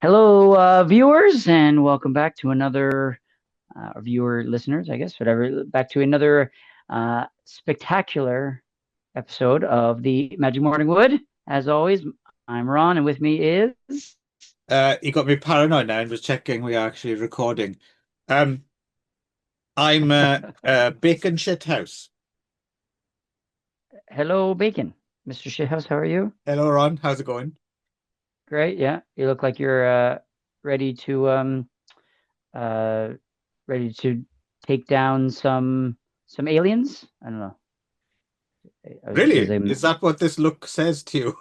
Hello, viewers, and welcome back to another viewer, listeners, I guess, whatever, back to another spectacular episode of the Magic Morning Wood. As always, I'm Ron, and with me is You got me paranoid now and was checking we are actually recording. Um, I'm Bacon Shithouse. Hello, Bacon. Mr. Shithouse, how are you? Hello, Ron. How's it going? Great, yeah. You look like you're ready to uh ready to take down some aliens. I don't know. I was gonna Really? say, Is that what this look says to you?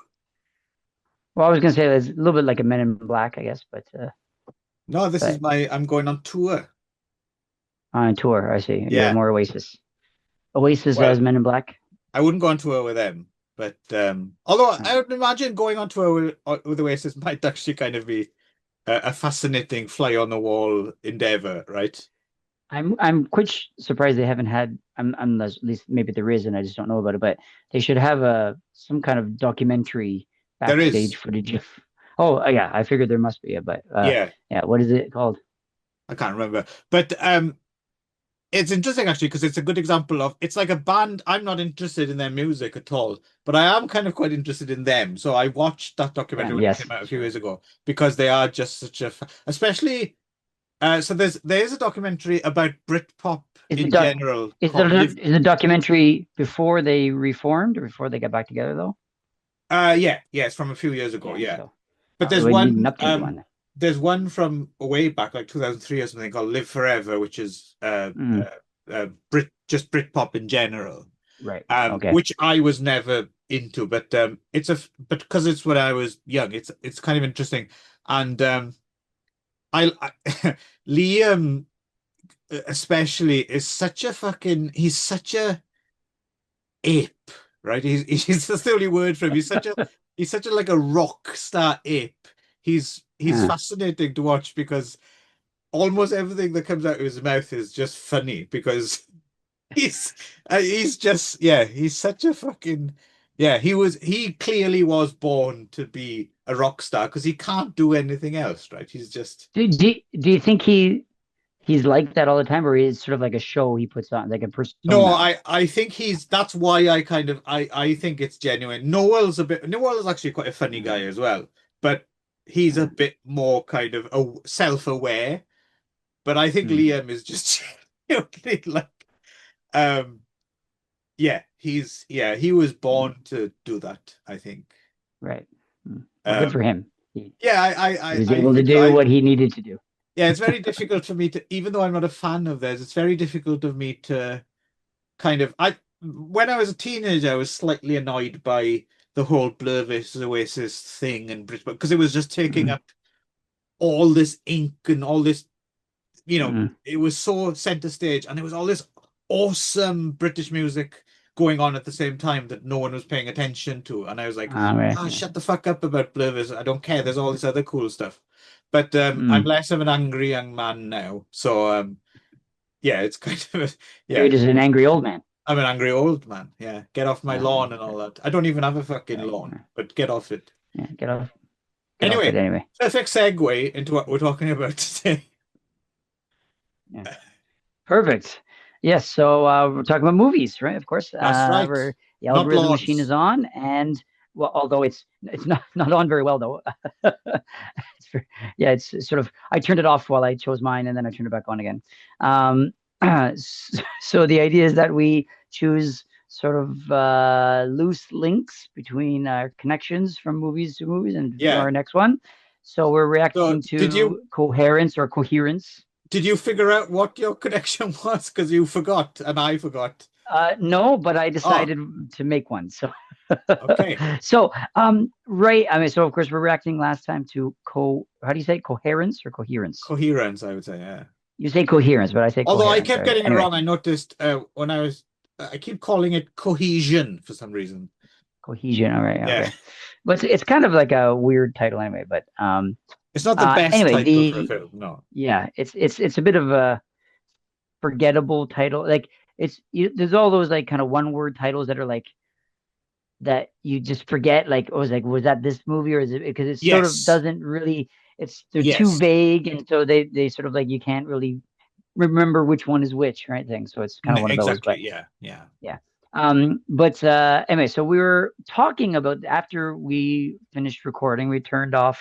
well, I was gonna say it's a little bit like a Men in Black, I guess, No, this is but I'm going on tour. on tour. I see. You're Yeah. more Oasis. Oasis Well, as Men in Black. I wouldn't go on tour with them, but although Uh, I would imagine going on tour with Oasis might actually kind of be a fascinating fly on the wall endeavor, right? I'm quite surprised they haven't had. I'm at least maybe there is, and I just don't know about it. But they should have a some kind of documentary There backstage is. footage of. Oh yeah, I figured there must be, but Yeah, yeah, what is it called? I can't remember. But it's interesting actually because it's a good example of it's like a band. I'm not interested in their music at all, but I am kind of quite interested in them. So I watched that documentary when it Yes, came out a few years ago because they are just such a, especially. So there's a documentary about Britpop is the in doc general is called the Live. is the documentary before they reformed or before they got back together though? Yeah, it's from a few years ago. Yeah, Yeah, so but we need an updated one. there's one from way back like 2003 or something called Live Forever, which is Mm, Just Britpop in general. right. Okay. Which I was never into, but but because it's when I was young, it's kind of interesting. And I Liam especially is such a fucking he's such a ape, right? He's that's the only word for him. He's such a like a rock star ape. He's Uh, fascinating to watch because almost everything that comes out of his mouth is just funny because He's he's just he's such a fucking he clearly was born to be a rock star because he can't do anything else, right? He's just do you think he's like that all the time, or is sort of like a show he puts on, like a no, persona? I think he's that's why I kind of I think it's genuine. Noel's actually quite a funny guy Uh, as well, but he's a uh, bit more kind of self-aware. But I think mm, Liam is just genuinely like um he was mm, born to do that, I think. right. Well, good for Um, him. yeah, He was I able to think so. do what he needed to do. Yeah, it's very difficult for me to, even though I'm not a fan of theirs, it's very difficult of me to kind of, when I was a teenager, I was slightly annoyed by the whole Blur versus Oasis thing and Britpop because it was just taking Mm, up all this ink and all this, mm. it was so center stage and there was all this awesome British music going on at the same time that no one was paying attention to. And I was like, All right. ah, Yeah. shut the fuck up about Blurvis. I don't care. There's all this other cool stuff. But I'm Mm. less of an angry young man now. So yeah, it's kind of You're yeah. just an angry old man. I'm an angry old man. Yeah. Get off my lawn and Okay. all that. I don't even have a fucking Right. lawn, but get off it. Yeah. Get off it Anyway, anyway. perfect segue into what we're talking about today. Yeah. Perfect. Yes. So we're talking about movies, right? Of course. That's right. Where the Not algorithm machine lawns. is on, and well, although it's not on very well though. Yeah, it's sort of. I turned it off while I chose mine, and then I turned it back on again. Um, so the idea is that we choose sort of loose links between connections from movies to movies, and for Yeah. our next one. So we're So reacting to coherence or coherence. did you figure out what your connection was? Because you forgot and I forgot. No, but I Oh, decided to make one. So, okay. right. I mean, so of course we're reacting last time to how do you say coherence or coherence? Coherence, I would say, yeah. You say coherence, but I say Although I coherence. kept All right. getting it Anyway, wrong, I noticed when I keep calling it cohesion for some reason. cohesion. All right. Yeah. Okay. But it's kind of like a weird title anyway. But It's not the best anyway, title for a the film, no. yeah, it's a bit of a forgettable title. Like there's all those like kind of one word titles that are like that you just forget. Like, oh, was that this movie or is it because it sort of Yes. doesn't really. they're too Yes. vague, and so they sort of like you can't really remember which one is which, right thing. So it's kind of one of those. Exactly. But Yeah. Yeah. yeah. But anyway, so we were talking about after we finished recording, we turned off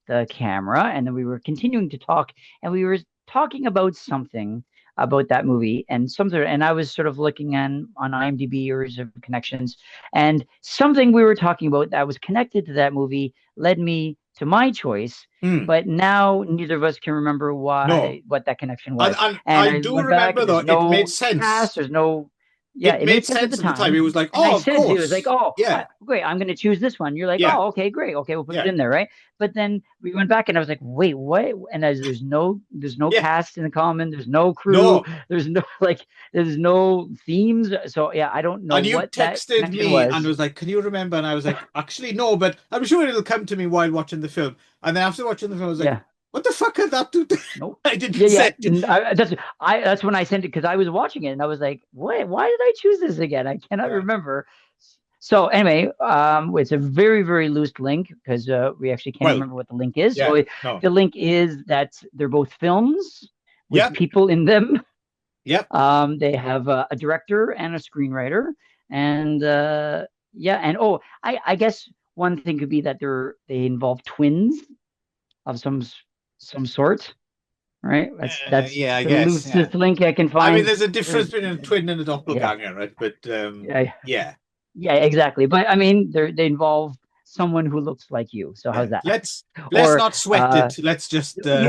the camera and then we were continuing to talk and we were talking about something about that movie and something and I was sort of looking on IMDb or of connections and something we were talking about that was connected to that movie led me to my choice, Hmm. but now neither of us can remember No. what that connection And, was. and And I I do went back remember and though, there's it made no sense. cast, there's no yeah, It it made made sense at sense the at the time. It time. was like, And I oh, of said to you, it was like, course. oh, Yeah. great, I'm going to choose this one. You're like, Yeah. oh, okay, great. Okay, we'll put it Yeah. in there, right? But then we went back and I was like, wait, what? And there's no Yeah. cast in the common, there's no crew, No. there's no like, there's no themes. So yeah, I don't know And you what that texted connection me and was. was like, can you remember? And I was like, actually, no, but I'm sure it'll come to me while watching the film. And then after watching the film, I was like, Yeah. what the fuck had that to do? Nope. I didn't Yeah, yeah. send it. That's when I sent it because I was watching it and I was like, "What? Why did I choose this again? I cannot Yeah. remember." So anyway, it's a very very loose link because we actually can't Well, remember what the link is. yeah, So no. the link is that they're both films with Yep. people in them. Yep. They have a director and a screenwriter, and yeah, and oh, I guess one thing could be that they involve twins of some sort, right? That's Yeah, I the guess. Yeah. loosest link I can I mean, find. there's a difference There's, between a twin and a yeah, doppelganger, right? But yeah, yeah. yeah, exactly. But I mean, they involve someone who looks like you. So Yeah. how's that? Let's Or not sweat it. Let's just talk they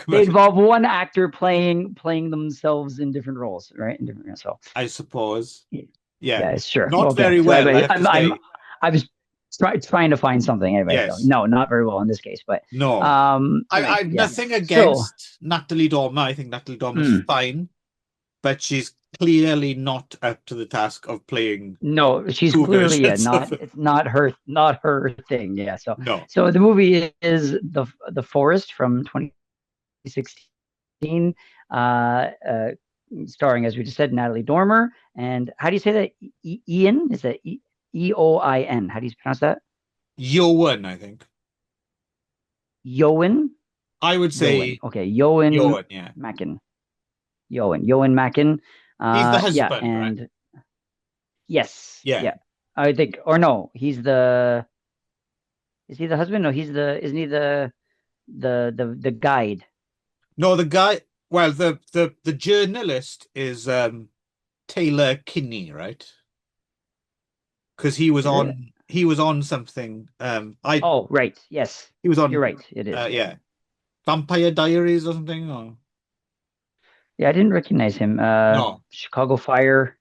about it. involve one actor playing themselves in different roles, right? In different so I suppose. Yeah. yeah, sure. Not Okay. very So well, I have to I'm say. I was trying to find something anyway. So Yes. no, not very well in this case. But No. anyway, I've yeah. nothing So against Natalie Dormer. I think Natalie Dormer's mm, fine, but she's clearly not up to the task of playing no, she's two clearly versions not of it. it's not her thing. Yeah. So No. the movie is the Forest from 2016, starring as we just said Natalie Dormer and how do you say that? Ian is that Eoin? How do you pronounce that? Yoan, I think. Yoan. I would Yoan. say Okay, Yoan Yoan, yeah. Mackin. Yoan Mackin. He's the Yeah, husband, right? and yes, Yeah. yeah. I think or no, he's the is he the husband? No, he's the isn't he the guide? No, the guy, well, the journalist is Taylor Kinney, right? Because Is it? he was on something. I Oh, right. Yes. He was You're on right. It is. yeah, Vampire Diaries or something. Or Yeah, I didn't recognize him. no. Chicago Fire.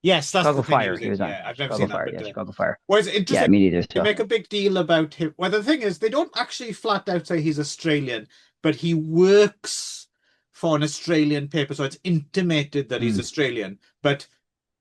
Yes, that's the Chicago thing he Fire. was He in. was on Yeah, I've never Chicago seen that, Fire. but Yeah, Chicago Fire. well, it's Yeah, interesting. me neither. They So make a big deal about him. Well, the thing is, they don't actually flat out say he's Australian, but he works for an Australian paper, so it's intimated that he's mm. Australian, but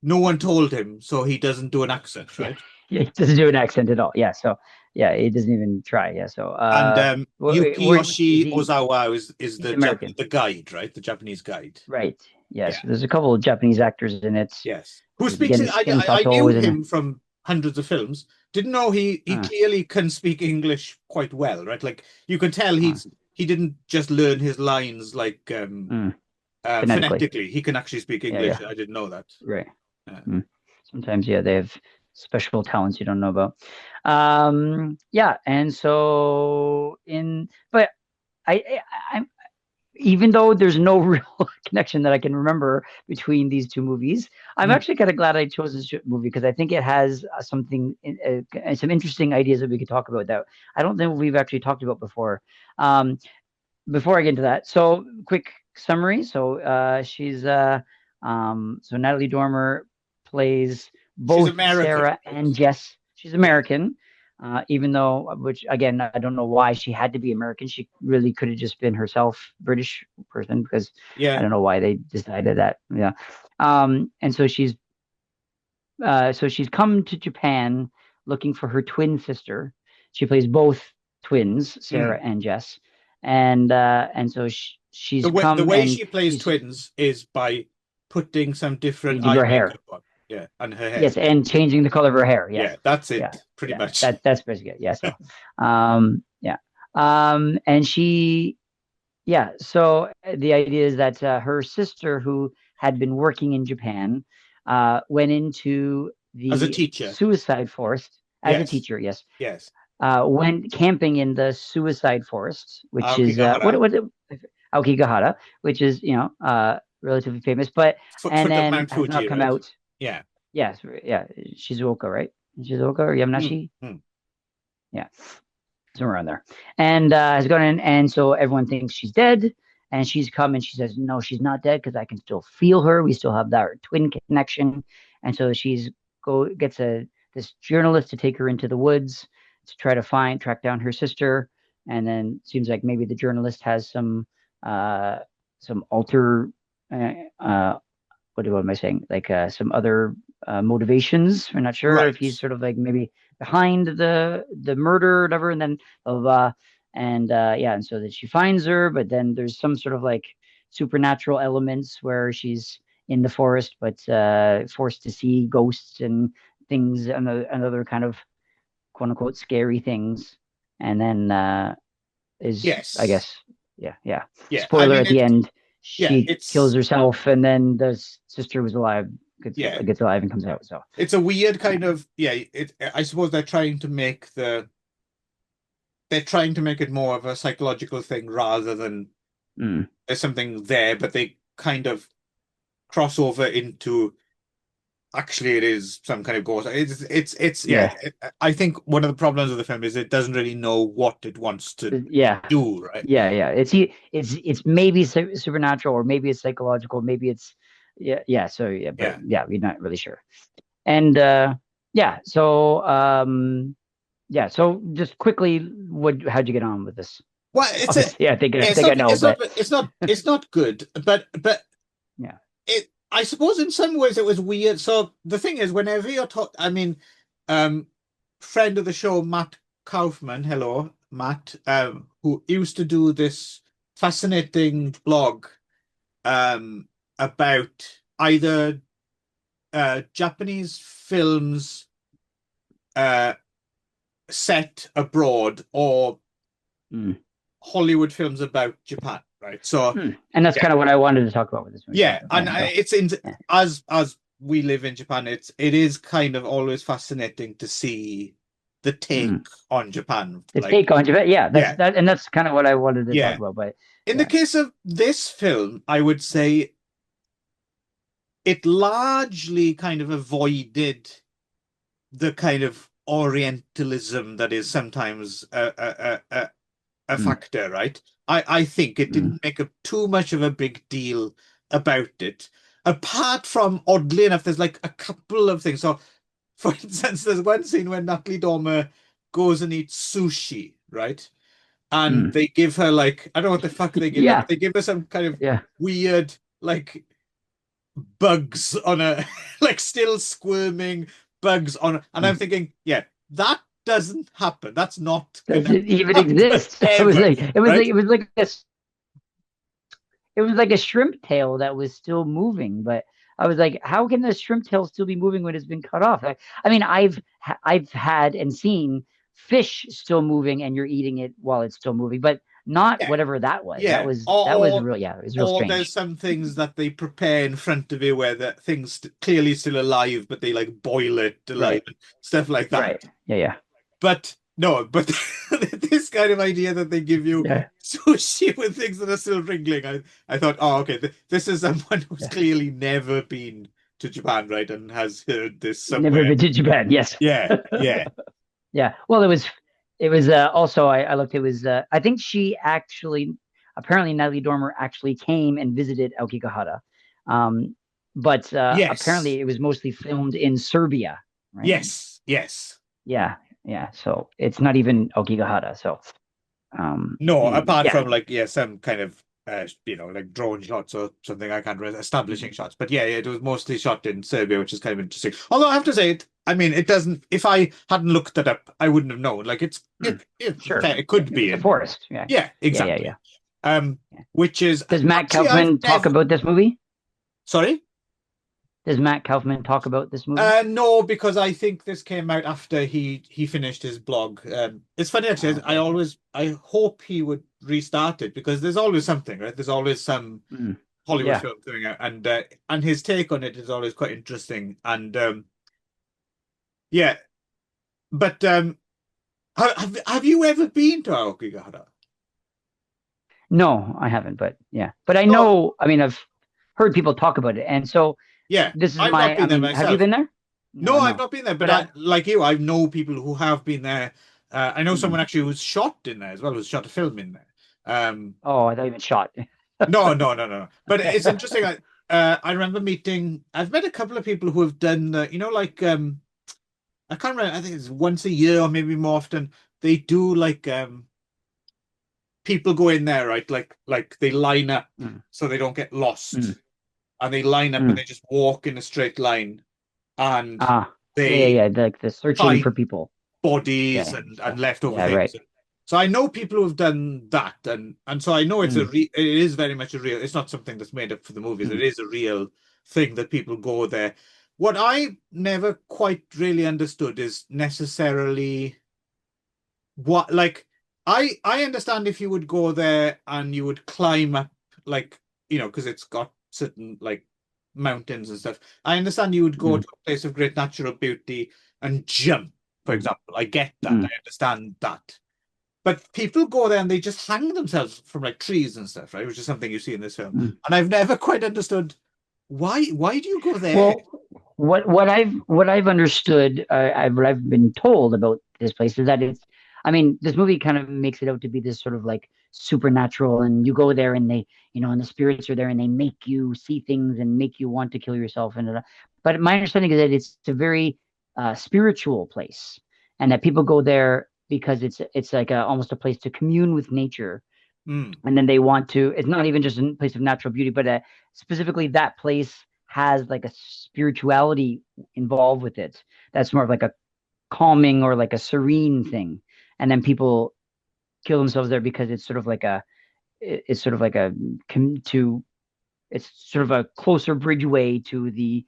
no one told him, so he doesn't do an accent, Yeah, right? yeah, he doesn't do an accent at all. Yeah, so yeah, he doesn't even try. Yeah, so And is Yukiyoshi he? Ozawa is He's American, The guide, right? The Japanese guide. right? Yeah. Yes, there's a couple of Japanese actors in it. Yes. Who There's speaks? Gen I Sato knew is in it. him from hundreds of films. Didn't know he Uh, clearly can speak English quite well, right? Like you can tell uh, he didn't just learn his lines like mm, phonetically. phonetically. He can actually speak Yeah, English. yeah, I didn't know that. right. Yeah. Mm. Sometimes, yeah, they have special talents you don't know about. Yeah, and so but I'm even though there's no real connection that I can remember between these two movies, I'm Mm. actually kind of glad I chose this movie because I think it has some interesting ideas that we could talk about that I don't think we've actually talked about before. Um, Before I get into that, so quick summary. So so Natalie Dormer plays She's both American, Sarah right? and Jess. She's Yeah. American, even though, which again, I don't know why she had to be American. She really could have just been herself, British person, because I Yeah. don't know why they decided that. Yeah. And so she's come to Japan looking for her twin sister. She plays both twins, Sarah Mm. and Jess, and so she's The come way and she plays she's twins is by putting some different changing eye her hair. makeup on. Yeah, and her hair. Yes, and changing the color of her hair. Yes, Yeah, that's yeah, it, pretty yeah. much. That's basically it. Yeah. So, yeah. And she, yeah. So the idea is that her sister, who had been working in Japan, went into As a the teacher. suicide forest as a Yes. teacher. Yes, Yes. went camping in the suicide forest, which is Aokigahara. what Aokigahara, which is relatively famous, but and Foot of then Mount has not Fuji, come right? out. Yeah. Yes, yeah, Shizuoka, right? Shizuoka or Mm, Yamanashi? mm. Yeah, somewhere around there. And has gone in, and so everyone thinks she's dead. And she's come and she says, "No, she's not dead because I can still feel her. We still have that twin connection." And so she's gets a this journalist to take her into the woods to try to track down her sister. And then it seems like maybe the journalist has uh alter uh, uh what am I saying? Like some other motivations. We're not sure if Right. he's sort of like maybe behind the murder or whatever, and then blah, blah, blah. And yeah, and so that she finds her, but then there's some sort of like supernatural elements where she's in the forest, but forced to see ghosts and things and another kind of quote unquote scary things. And then is I Yes. guess yeah. Yeah. I Spoiler mean at the it. end, Yeah. she kills It's herself, and then the sister was alive, yeah. gets alive and comes out. So It's a weird kind of yeah. It. I suppose they're trying to make it more of a psychological thing rather than mm, there's something there, but they kind of cross over into actually it is some kind of ghost. It's yeah. yeah, I think one of the problems of the film is it doesn't really know what it wants to yeah, do, right? yeah. It's maybe supernatural, or maybe it's psychological, maybe it's yeah. So yeah, but Yeah. yeah, we're not really sure. And yeah, so yeah, so just quickly, how'd you get on with this? Well, it's a Obviously, yeah, I think I know, but it's not good, but yeah. it I suppose in some ways it was weird. So the thing is, whenever you're talking, I mean, um, friend of the show, Matt Kaufman, hello, Matt, who used to do this fascinating blog, um, about either Japanese films uh set abroad or Mm. Hollywood films about Japan, right? So Hmm. And that's yeah, kind of what I wanted to talk about with this movie too. yeah, and Yeah. So it's in yeah. as we live in Japan, it is kind of always fascinating to see the take Mm. on Japan. The Like, take on Japan. Yeah, yeah, and that's kind of what I wanted to talk yeah. about. But In the yeah. case of this film, I would say it largely kind of avoided the kind of Orientalism that is sometimes a Mm. factor, right? I think it Mm. didn't make too much of a big deal about it. Apart from, oddly enough, there's like a couple of things. So, for instance, there's one scene where Natalie Dormer goes and eats sushi, right? And Mm. they give her like, I don't know what the fuck they give her, but Yeah. they give her some kind of Yeah. weird, like, bugs on a, like, still squirming bugs on, and I'm Mm. thinking, yeah, that doesn't happen. That's not Does gonna it even happen exist? I was ever, like, right? it was like a shrimp tail that was still moving, but I was like, how can the shrimp tail still be moving when it's been cut off? I mean, I've had and seen fish still moving, and you're eating it while it's still moving, but not Yeah, whatever that was. yeah. That was real. Yeah, it was real Or there's strange. some things that they prepare in front of you where the thing's clearly still alive, but they like boil it alive Right. and stuff like that. Right. Yeah. Yeah. But no, but this kind of idea that they give you Yeah. sushi with things that are still wriggling, I thought, oh, okay, this is someone who's Yeah. clearly never been to Japan, right, and has heard this Never somewhere. been to Japan. Yes. Yeah, yeah, Yeah. Well, it was also I looked. It was I think she actually apparently Natalie Dormer actually came and visited Aokigahara, um, but yes, apparently it was mostly filmed in Serbia, right? yes, yes. Yeah. Yeah. So it's not even Aokigahara. So No, and apart yeah. from like yeah, some kind of like drone shots or something. I can't remember establishing shots, but yeah, it was mostly shot in Serbia, which is kind of interesting. Although I have to say it, I mean, it doesn't. If I hadn't looked it up, I wouldn't have known. Like Mm, sure. it could be It's a in. forest. Yeah. Yeah, Yeah. Yeah. Yeah. exactly. Yeah. Which is Does Matt actually I've Kaufman talk never. about this movie? Sorry. Does Matt Kaufman talk about this movie? No, because I think this came out after he finished his blog. It's funny Oh, actually. okay. I hope he would restart it because there's always something, right? There's always some Mm. Hollywood Yeah. film coming out, and his take on it is always quite interesting. And yeah, but have you ever been to Aokigahara? No, I haven't, but yeah. But I No, know, I mean, I've heard people talk about it. And so yeah, this is I've not my, I been there mean, have you myself. been there? No, No, I've no. not been there, but But I like you. I know people who have been there. I know someone mm. actually who's shot in there as well, who's shot a film in there. Oh, I thought you meant shot. No, no, no, no. But Okay. it's interesting. I remember meeting. I've met a couple of people who have done. Like I can't remember. I think it's once a year or maybe more often. They do like people go in there, right? Like they line up Mm, so they don't get lost, mm, and they line up and mm. they just walk in a straight line, and Ah, yeah, they yeah, yeah. Like the searching for find people. bodies Yeah, and stuff. leftover Yeah, things. right. So I know people who have done that, and so I know Mm, it is very much a real. It's not something that's made up for the movies. It mm, is a real thing that people go there. What I never quite really understood is necessarily what like I understand if you would go there and you would climb up like because it's got certain like mountains and stuff. I understand you would go mm, to a place of great natural beauty and jump, for mm, example. I get that. mm, I understand that. But people go there and they just hang themselves from like trees and stuff, right? Which is something you see in this film. mm. And I've never quite understood why do you go there? Well, what I've understood, what I've been told about this place is that it's, I mean, this movie kind of makes it out to be this sort of like supernatural, and you go there and they, and the spirits are there and they make you see things and make you want to kill yourself. But my understanding is that it's a very spiritual place, and that people go there because it's like almost a place to commune with nature, Hmm. and then they want to, it's not even just a place of natural beauty, but specifically that place has like a spirituality involved with it that's more of like a calming or like a serene thing. And then people kill themselves there because it's sort of like it's sort of like a to it's sort of a closer bridgeway to the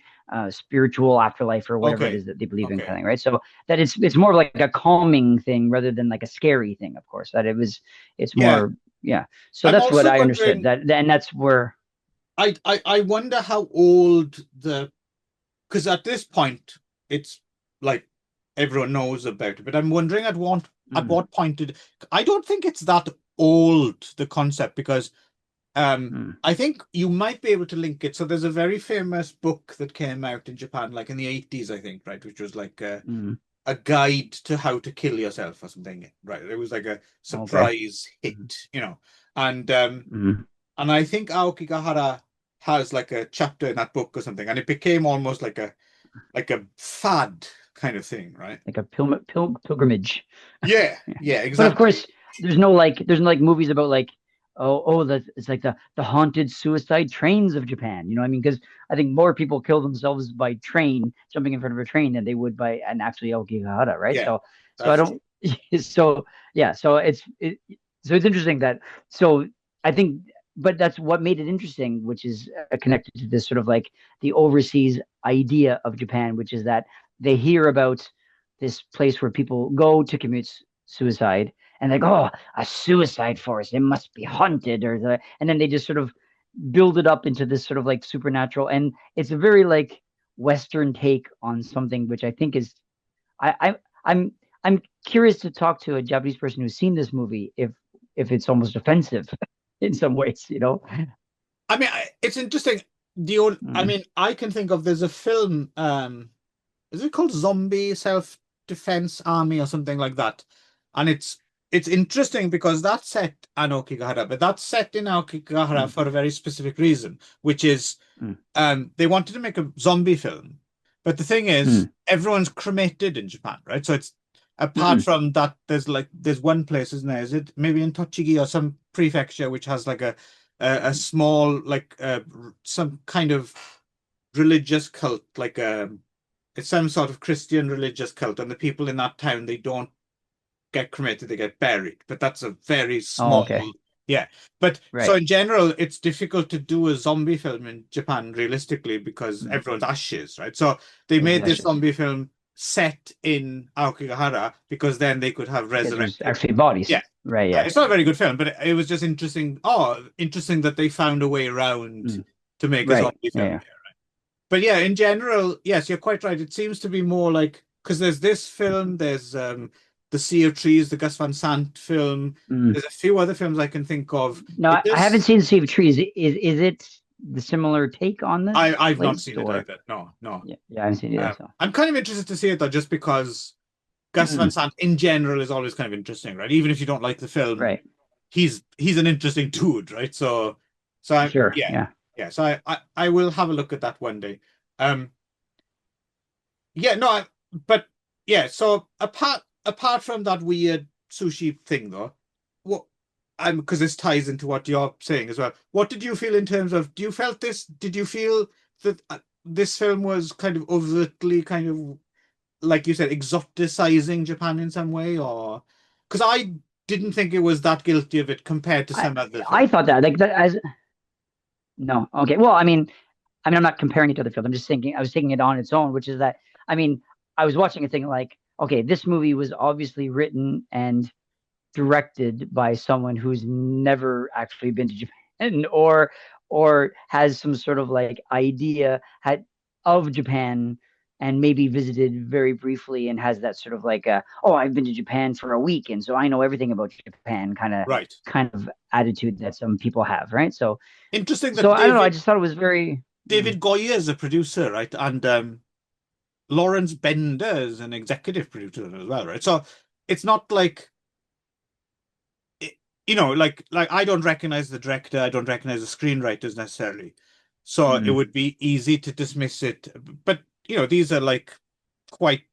spiritual afterlife or whatever it Okay. is that they believe in, Okay. kind of thing, right? So that it's more like a calming thing rather than like a scary thing, of course. That it's Yeah. more, yeah. So I'm that's what also I understood. wondering, And that's where. I wonder how old the because at this point it's like everyone knows about it, but I'm wondering at Mm, what point did I don't think it's that old the concept because mm, I think you might be able to link it. So there's a very famous book that came out in Japan like in the 80s, I think, right, which was like mm, a guide to how to kill yourself or something, right? It was like a okay. surprise Mm, hit. And mm, and I think Aokigahara has like a chapter in that book or something, and it became almost like a fad kind of thing, right? like a pilgrimage. Yeah, Yeah. yeah, But of exactly. course, there's no like movies about like, that it's like the haunted suicide trains of Japan. You know what I mean? Because I think more people kill themselves by train, jumping in front of a train, than they would by an actually Okigahara, right? Yeah, So I that's true. don't. So yeah, so it's interesting that, so I think, but that's what made it interesting, which is connected to this sort of like the overseas idea of Japan, which is that they hear about this place where people go to commit suicide, and they go, oh, a suicide forest, it must be haunted, and then they just sort of build it up into this sort of like supernatural, and it's a very like Western take on something, which I think is, I, I I'm I'm curious to talk to a Japanese person who's seen this movie, if it's almost offensive in some ways. I mean, it's interesting. The old, I Mm, mean, I can think of there's a film. Is it called Zombie Self-Defense Army or something like that? And it's interesting because that's set in Okigahara, but that's set in Okigahara mm, for a very specific reason, which is mm, they wanted to make a zombie film, but the thing is, mm, everyone's cremated in Japan, right? So it's apart mm, from that, there's one place, isn't there? Is it maybe in Tochigi or some prefecture which has like a small like some kind of religious cult, like it's some sort of Christian religious cult, and the people in that town they don't get cremated, they get buried. But that's a very oh, small okay. Yeah, but so Right. in general, it's difficult to do a zombie film in Japan realistically because Mm. everyone's ashes, right? So they There's made this ashes. zombie film set in Aokigahara because then they could have Because there's resurrected. actually bodies. Yeah, Right. Yeah. it's not a very good film, but it was just interesting. Oh, interesting that they found a way around Mm. to make a Right. zombie Yeah. film Yeah. here. But yeah, in general, yes, you're quite right. It seems to be more like because there's this film, there's the Sea of Trees, the Gus Van Sant film. Mm. There's a few other films I can think of. No, It I haven't does. seen Sea of Trees. Is it the similar take on this I've not place seen it or? either. No, no. Yeah, yeah, I haven't seen it either. So. I'm kind of interested to see it though, just because Gus Van Mm. Sant in general is always kind of interesting, right? Even if you don't like the film, Right. he's an interesting dude, right? So I Sure. yeah, Yeah. yeah. So I will have a look at that one day. Um, yeah, no, but yeah. So apart from that weird sushi thing, though, what because this ties into what you're saying as well. What did you feel in terms of? Do you felt this? Did you feel that this film was kind of overtly kind of like you said, exoticizing Japan in some way, or because I didn't think it was that guilty of it compared to I some other I films. thought that like that as no. Okay. Well, I mean, I'm not comparing it to other films. I'm just thinking I was taking it on its own, which is that I mean, I was watching a thing like, okay, this movie was obviously written and directed by someone who's never actually been to Japan or has some sort of like idea had of Japan and maybe visited very briefly and has that sort of like oh, I've been to Japan for a week and so I know everything about Japan Right. kind of attitude that some people have, right? So Interesting so that I don't know, I just thought it was very David Goyer is a producer, right? And Lawrence Bender is an executive producer as well, right? So it's not like like I don't recognize the director, I don't recognize the screenwriters necessarily. So it mm, would be easy to dismiss it. But these are like quite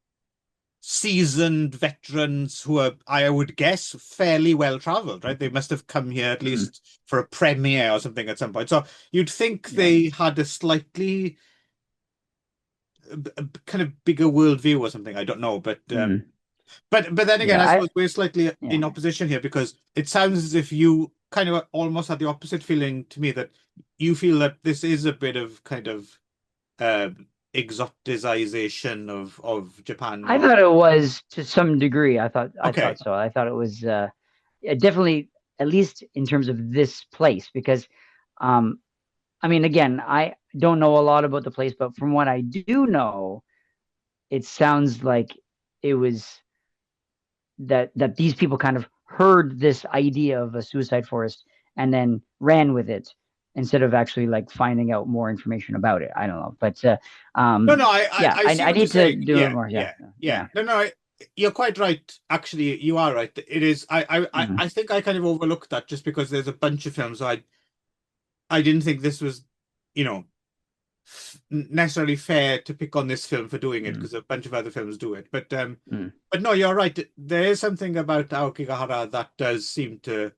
seasoned veterans who are, I would guess, fairly well traveled, right? They must have come here at mm, least for a premiere or something at some point. So you'd think yeah. they had a slightly kind of bigger worldview or something. I don't know, but Mm, but then again, yeah, I I suppose we're slightly yeah. in opposition here because it sounds as if you kind of almost had the opposite feeling to me that you feel that this is a bit of kind of exoticization of Japan I or thought it was to some degree. I okay, thought so. I thought it was yeah, definitely at least in terms of this place because um I mean again, I don't know a lot about the place, but from what I do know, it sounds like it was that these people kind of heard this idea of a suicide forest and then ran with it instead of actually like finding out more information about it. I don't know, but no, yeah, I see I what you're need to saying. do it Yeah, more. Yeah, yeah, yeah. yeah. No, you're quite right. Actually, you are right. It is. Mm, I think I kind of overlooked that just because there's a bunch of films I didn't think this was, you know, necessarily fair to pick on this film for doing it mm, because a bunch of other films do it. mm, But no, you're right. There is something about Aokigahara that does seem to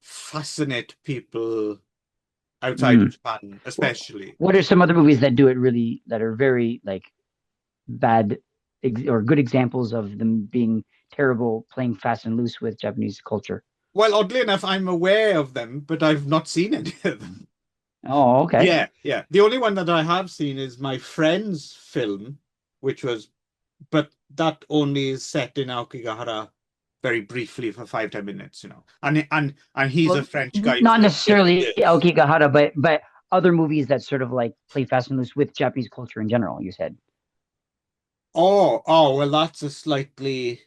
fascinate people outside of mm. Japan, Wh- especially. What are some other movies that do it really that are very like bad or good examples of them being terrible, playing fast and loose with Japanese culture? Well, oddly enough, I'm aware of them, but I've not seen any of them. Oh, okay. Yeah, yeah. The only one that I have seen is my friend's film, which was, but that only is set in Aokigahara very briefly for 5, 10 minutes, and he's a Well, French guy who's not lived here for necessarily years. Aokigahara, but other movies that sort of like play fast and loose with Japanese culture in general. You said. Well, that's a slightly,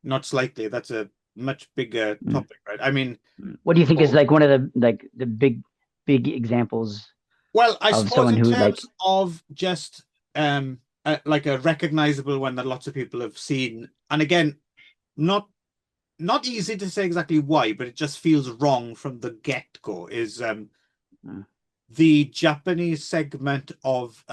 not slightly, that's a much bigger Mm. topic, right? I mean, What do you think is oh, like one of the big examples well, I of suppose someone in who like terms of just like a recognizable one that lots of people have seen, and again, not not easy to say exactly why, but it just feels wrong from the get-go, is uh, the Japanese segment of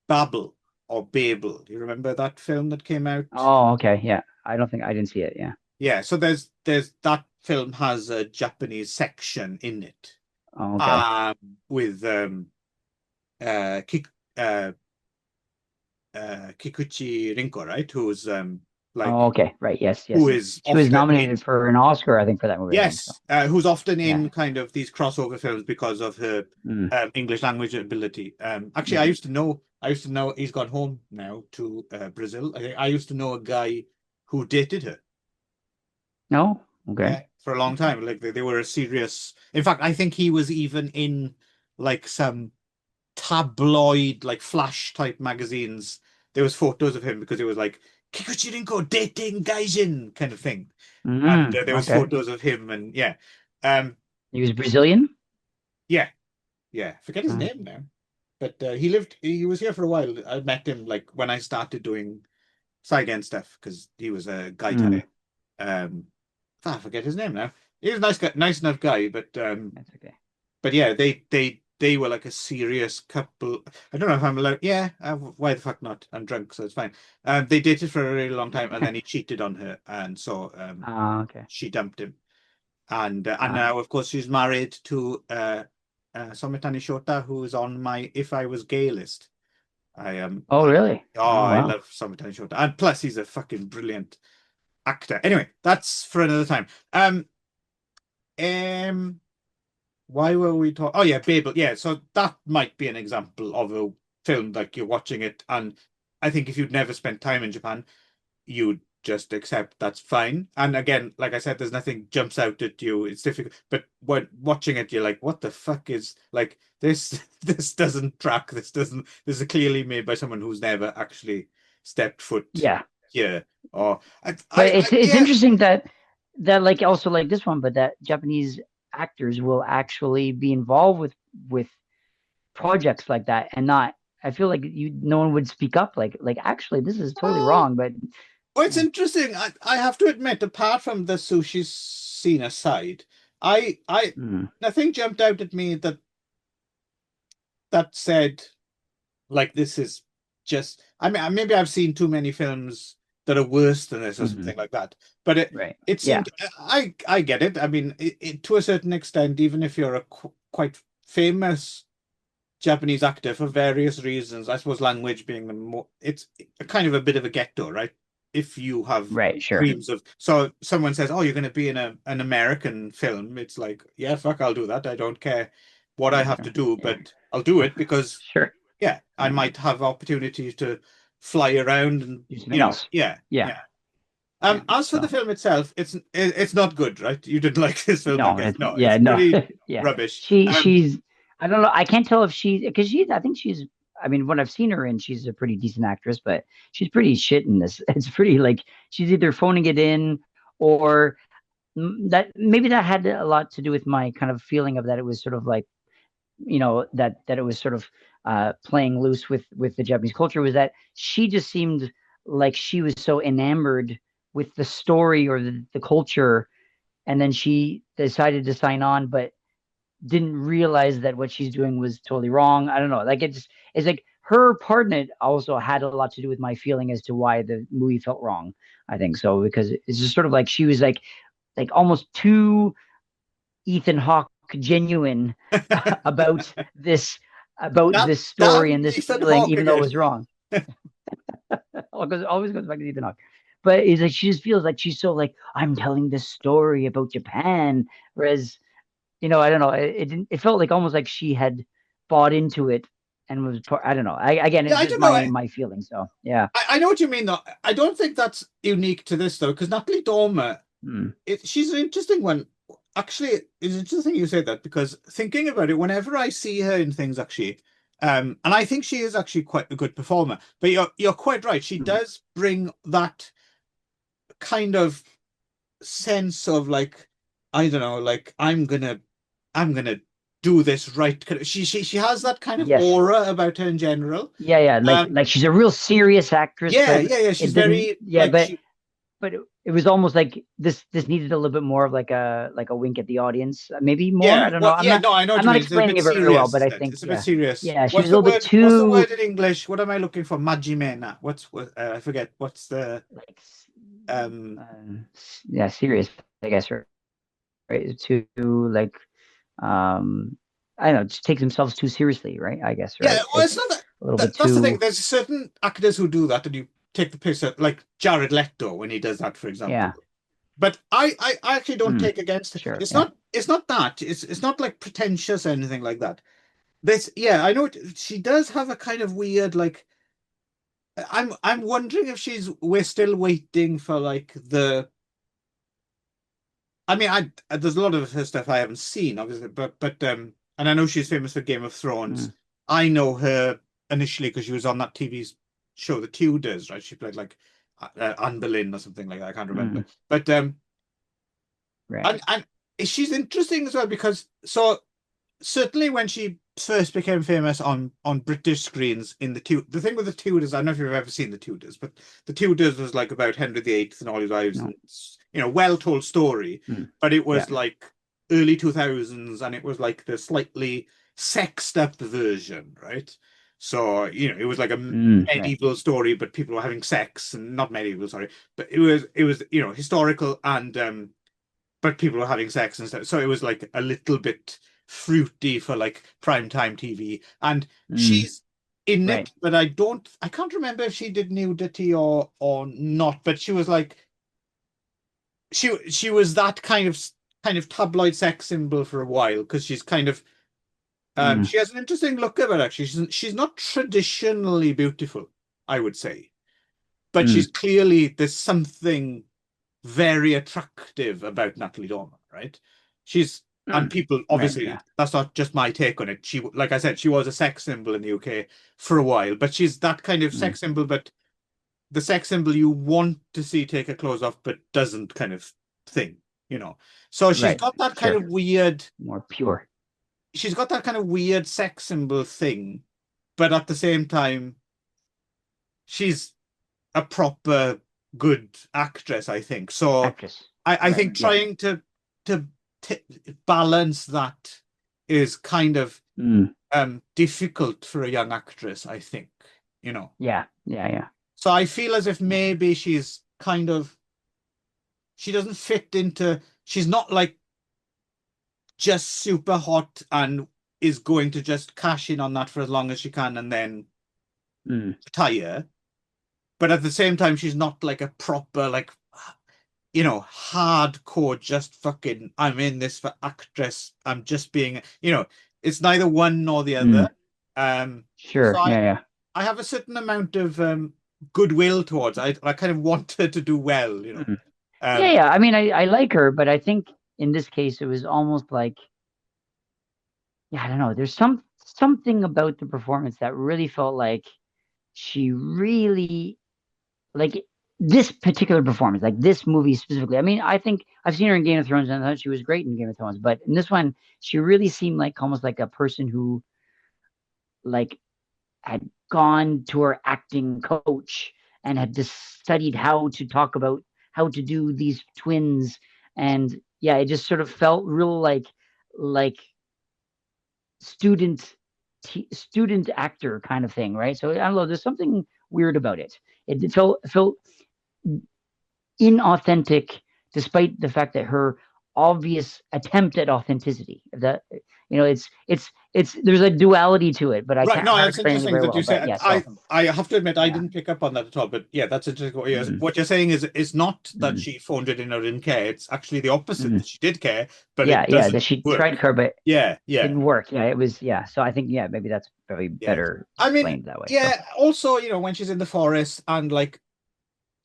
Babel or Babel. Do you remember that film that came out? oh, okay, yeah. I don't think I didn't see it. Yeah. Yeah, so there's that film has a Japanese section in it. Oh, okay. Um with Kik uh Kikuchi Rinko, right? Who's like Oh, okay, right. Yes, who yes. is She was often nominated in, for an Oscar, I think, for that movie. I think so. yes, who's often Yeah. in kind of these crossover films because of her Mm, English language ability. Actually, mm. I used to know he's gone home now to Brazil. I used to know a guy who dated her. No? Okay. Yeah, for a long time. Like they were a serious. In fact, I think he was even in like some tabloid, like flash type magazines. There was photos of him because it was like Kikuchirinko dating Gaijin kind of thing, and there was Okay. photos of him, and yeah, um, He was Brazilian? yeah, yeah. Forget his Uh, name now, but he lived. He was here for a while. I met him like when I started doing Saigen stuff because he was a guy mm, today. Um, I forget his name now. He was a nice guy, nice enough guy, that's okay. but yeah, they were like a serious couple. I don't know if I'm allowed. Yeah, why the fuck not? I'm drunk, so it's fine. They dated for a really long time, and then he cheated on her, and so Okay. she dumped him. And Uh, now, of course, she's married to Somitani Shota, who is on my If I Was Gay list. oh, really? Oh, Oh, I wow. love Somitani Shota, and plus he's a fucking brilliant actor. Anyway, that's for another time. Um, Why were we talking? Oh yeah, Babel. Yeah, so that might be an example of a film like you're watching it, and I think if you'd never spent time in Japan, you'd just accept that's fine. And again, like I said, there's nothing jumps out at you. It's difficult, but when watching it, you're like, what the fuck is like this? This doesn't track. This doesn't. This is clearly made by someone who's never actually stepped foot Yeah. here. Or But it's yeah. interesting that like also like this one, but that Japanese actors will actually be involved with projects like that and not I feel like no one would speak up like actually this is totally Oh, wrong, but well, it's yeah. interesting. I have to admit, apart from the sushi scene aside, I Mm, nothing jumped out at me that said like this is just. I mean, maybe I've seen too many films that are worse than this or hmm. something like that. But Right. it Yeah. seemed I get it. I mean, to a certain extent, even if you're a quite famous Japanese actor for various reasons. I suppose language being the more, it's a kind of a bit of a ghetto, right? If you have Right. Sure. dreams of, so someone says, "Oh, you're going to be in an American film," it's like, yeah, fuck, I'll do that. I don't care what I have to do, Yeah. but I'll do it because, Sure. yeah, I Yeah. might have opportunities to fly around and, Do something else. yeah, Yeah. yeah. Yeah. As for the So film itself, it's not good, right? You didn't like this film, I no, guess. No, yeah, it's no, pretty yeah. rubbish. She's I don't know. I can't tell if she's because she's I think she's I mean when I've seen her in she's a pretty decent actress, but she's pretty shit in this. It's pretty like she's either phoning it in or that maybe that had a lot to do with my kind of feeling of that it was sort of like that it was sort of playing loose with the Japanese culture was that she just seemed like she was so enamored with the story or the culture and then she decided to sign on but didn't realize that what she's doing was totally wrong. I don't know. Like it's like her part in it also had a lot to do with my feeling as to why the movie felt wrong. I think so because it's just sort of like she was like almost too Ethan Hawke genuine about this about That this story damn and this Ethan feeling, Hawke even though it again. was wrong. Always goes back to Ethan Hawke. But it's like she just feels like she's so like I'm telling this story about Japan, whereas I don't know. It didn't. It felt like almost like she had bought into it and was. I don't know. Again, Yeah, it's I just don't know. my feeling. So yeah. I know what you mean though. I don't think that's unique to this though, because Natalie Dormer, Hmm. she's an interesting one. Actually, it's interesting you say that because thinking about it, whenever I see her in things, actually, and I think she is actually quite a good performer. But you're quite right. She Hmm. does bring that kind of sense of like, I don't know, like I'm gonna do this right. She has that kind of Yes. aura about her in general. Yeah. Yeah. Like Um, like she's a real serious actress, yeah, but yeah, yeah. She's it didn't. very Yeah, like but she. it was almost like this needed a little bit more of like a wink at the audience, maybe more. I Yeah, don't know. well, yeah, no, I know what I'm you not mean. It's a explaining bit it very well, serious, but I isn't it? think It's a bit yeah, serious. yeah, she was What's a the little bit word? What's the too word in English? What am I looking for? Majimena. I forget. What's the like um? yeah, serious, I guess, right? Too like um I don't know, just take themselves too seriously, right? I guess, Yeah, right? well, it's It's not that, a little bit that's the thing. too There's certain actors who do that, and you take the piss at like Jared Leto when he does that, for example. Yeah. But I actually don't Mm. take against it. Sure. It's Yeah. not that. It's not like pretentious or anything like that. This, yeah, I know she does have a kind of weird like. I'm wondering if we're still waiting for like the. I mean, there's a lot of her stuff I haven't seen, obviously, but and I know she's famous for Game of Thrones. Mm. I know her initially because she was on that TV show, The Tudors, right? She played like Anne Boleyn or something like that. I can't remember, Mm. but Right. and she's interesting as well because so certainly when she first became famous on British screens in the thing with the Tudors, I don't know if you've ever seen the Tudors, but the Tudors was like about Henry VIII and all his wives, No. and well told story, Mm. but it Yeah. was like early 2000s, and it was like the slightly sexed up version, right? So it was like a Right. medieval story, but people were having sex, and not medieval, sorry, but it was historical and but people were having sex and stuff. So it was like a little bit fruity for like primetime TV. And Mm. she's in Right. it, but I can't remember if she did nudity or not, but she was like she was that kind of tabloid sex symbol for a while because she's kind of Mm. she has an interesting look of it actually. She's not traditionally beautiful, I would say, but Mm. she's clearly there's something very attractive about Natalie Dormer, right? She's and Mm. people Right. obviously Yeah. that's not just my take on it. She, like I said, she was a sex symbol in the UK for a while, but she's that kind of Mm. sex symbol, but the sex symbol you want to see take her clothes off, but doesn't kind of thing. So she's Right. got that kind Sure. of weird. More pure. She's got that kind of weird sex symbol thing, but at the same time, she's a proper good actress, I think. So Actress. I Right. think Yeah. trying to t balance that is kind of Mm. difficult for a young actress, I think. Yeah. Yeah. Yeah. So I feel as if Yeah. maybe she doesn't fit into she's not like just super hot and is going to just cash in on that for as long as she can and then Mm. retire. But at the same time, she's not like a proper like hardcore, just fucking, I'm in this for actress. I'm just being, it's neither one nor the other. Mm. So Sure. I, Yeah. Yeah. I have a certain amount of goodwill towards. I kind of want her to do well. Mm. Yeah. Um, Yeah. I mean, I like her, but I think in this case it was almost like, yeah, I don't know. There's something about the performance that really felt like she really like this particular performance, like this movie specifically. I mean, I think I've seen her in Game of Thrones and I thought she was great in Game of Thrones, but in this one, she really seemed like almost like a person who like had gone to her acting coach and had just studied how to talk about how to do these twins. And yeah, it just sort of felt real like student student actor kind of thing, right? So I don't know, there's something weird about it. It felt inauthentic, despite the fact that her obvious attempt at authenticity. That it's there's a duality to it, but I right. can't No, hard that's explain it interesting very that well. you But say. yeah, I so I have to admit I yeah. didn't pick up on that at all. But yeah, that's interesting. Mm, What you're saying is it's not that mm, she phoned it in or didn't care. It's actually the opposite. mm. That she did care, but Yeah, it yeah, doesn't that she tried work. her, but Yeah, yeah. didn't work. Yeah, it was yeah. So I think yeah, maybe that's probably Yeah. better I mean, explained that way. So yeah, also, when she's in the forest and like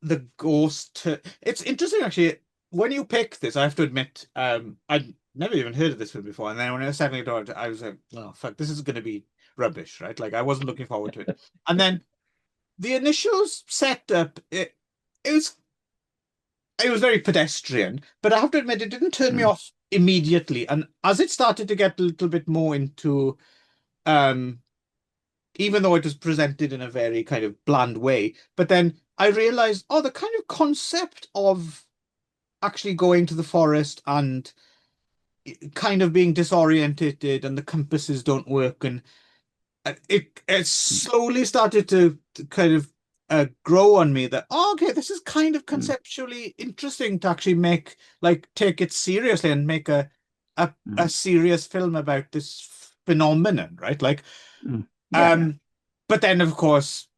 the ghost it's interesting actually. When you pick this, I have to admit, I'd never even heard of this film before. And then when I was setting it out, I was like, oh fuck, this is gonna be rubbish, right? Like I wasn't looking forward to it. And then the initial setup, it was very pedestrian, but I have to admit it didn't turn me mm, off immediately. And as it started to get a little bit more into um even though it was presented in a very kind of bland way. But then I realized, oh, the kind of concept of actually going to the forest and kind of being disorientated and the compasses don't work and it mm, slowly started to kind of grow on me that okay, this is kind of mm, conceptually interesting to actually take it seriously and make a mm, serious film about this phenomenon, right? Like mm. Yeah, yeah. um but then of course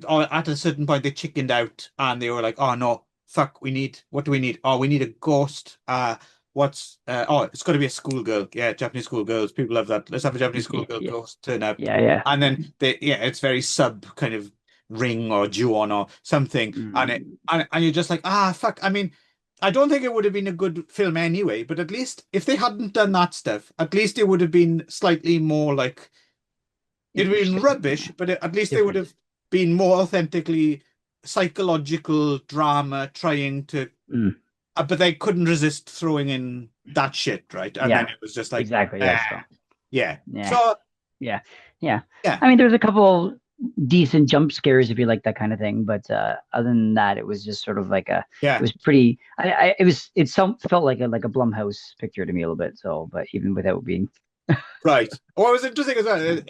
or at a certain point they chickened out and they were like, oh no, fuck, what do we need? Oh, we need a ghost. Oh, it's got to be a schoolgirl. Yeah, Japanese schoolgirls. People love that. Let's have a Japanese schoolgirl Yeah, ghost turn up. yeah, yeah. And then it's very sub kind of ring or ju-on or something. Mm, And you're just like, ah, fuck. I mean, I don't think it would have been a good film anyway, but at least if they hadn't done that stuff, at least it would have been slightly more like it'd been interesting. rubbish, but at least they would Different. have been more authentically psychological drama trying to, Mm, but they couldn't resist throwing in that shit, right? And then yeah, it was just like, exactly. Yeah. So yeah. yeah, So yeah, yeah. yeah, I mean, there's a couple decent jump scares if you like that kind of thing, but other than that, it was just sort of like it yeah, was pretty. It felt like a Blumhouse picture to me a little bit. So, but even without being, right. What was interesting as well,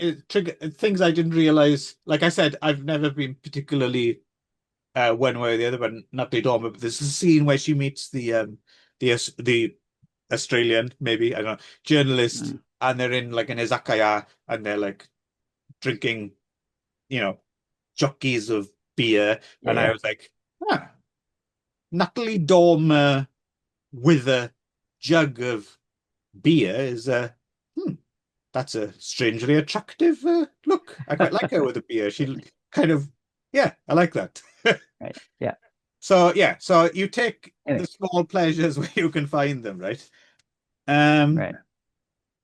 things I didn't realize. Like I said, I've never been particularly one way or the other, but Natalie Dormer. But there's a scene where she meets the Australian, maybe, I don't know, journalist, mm, and they're in like an izakaya and they're like drinking, you know, jockeys of beer. yeah, And I yeah, was like, ah, Natalie Dormer with a jug of beer is hmm, that's a strangely attractive look. I quite like her with a beer. She kind of, yeah, I like that. right, yeah, So yeah, so you take the anyway, small pleasures where you can find them, right? Um, right,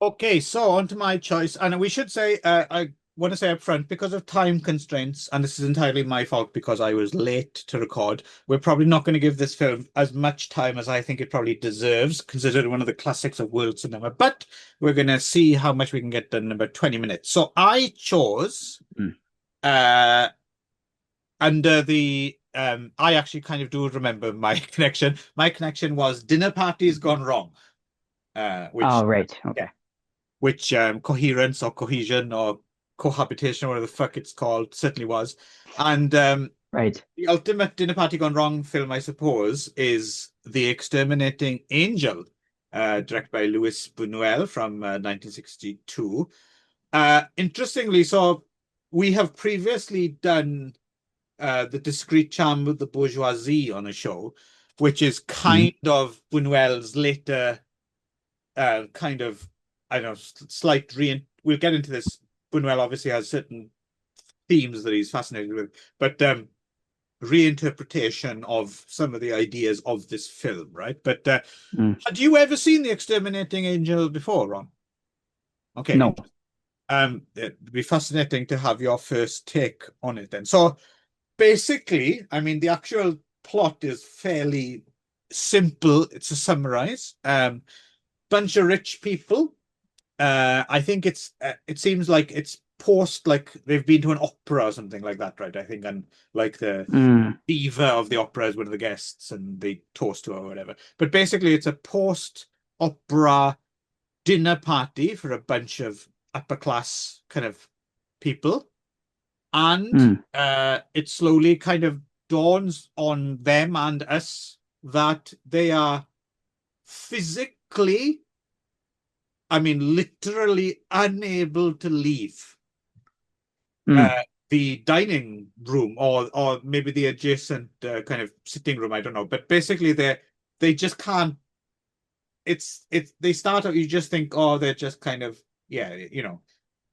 Okay, so on to my choice, and we should say I want to say up front because of time constraints, and this is entirely my fault because I was late to record. We're probably not going to give this film as much time as I think it probably deserves, considered one of the classics of world cinema. But we're going to see how much we can get done in about 20 minutes. So I chose mm, uh under the I actually kind of do remember my connection. My connection was Dinner Party's Gone Wrong, which oh, right, yeah okay, which coherence or cohesion or cohabitation or whatever the fuck it's called certainly was. And right, the ultimate dinner party gone wrong film, I suppose, is The Exterminating Angel, directed by Luis Buñuel from 1962. Interestingly, so we have previously done The Discreet Charm of the Bourgeoisie on a show, which is mm, kind of Buñuel's later kind of, I don't know, slight we'll get into this. Buñuel obviously has certain themes that he's fascinated with, but reinterpretation of some of the ideas of this film, right? But mm, had you ever seen The Exterminating Angel before, Ron? Okay. no, It'd be fascinating to have your first take on it then. So basically, I mean, the actual plot is fairly simple. It's a summarize. Bunch of rich people. I think it seems like it's post like they've been to an opera or something like that, right? I think, and like the mm, diva of the opera is one of the guests and they toast to her or whatever. But basically it's a post opera dinner party for a bunch of upper class kind of people. And mm, it slowly kind of dawns on them and us that they are physically, I mean, literally unable to leave mm, the dining room or maybe the adjacent kind of sitting room. I don't know, but basically they just can't. It's they start out. You just think, oh, they're just kind of yeah,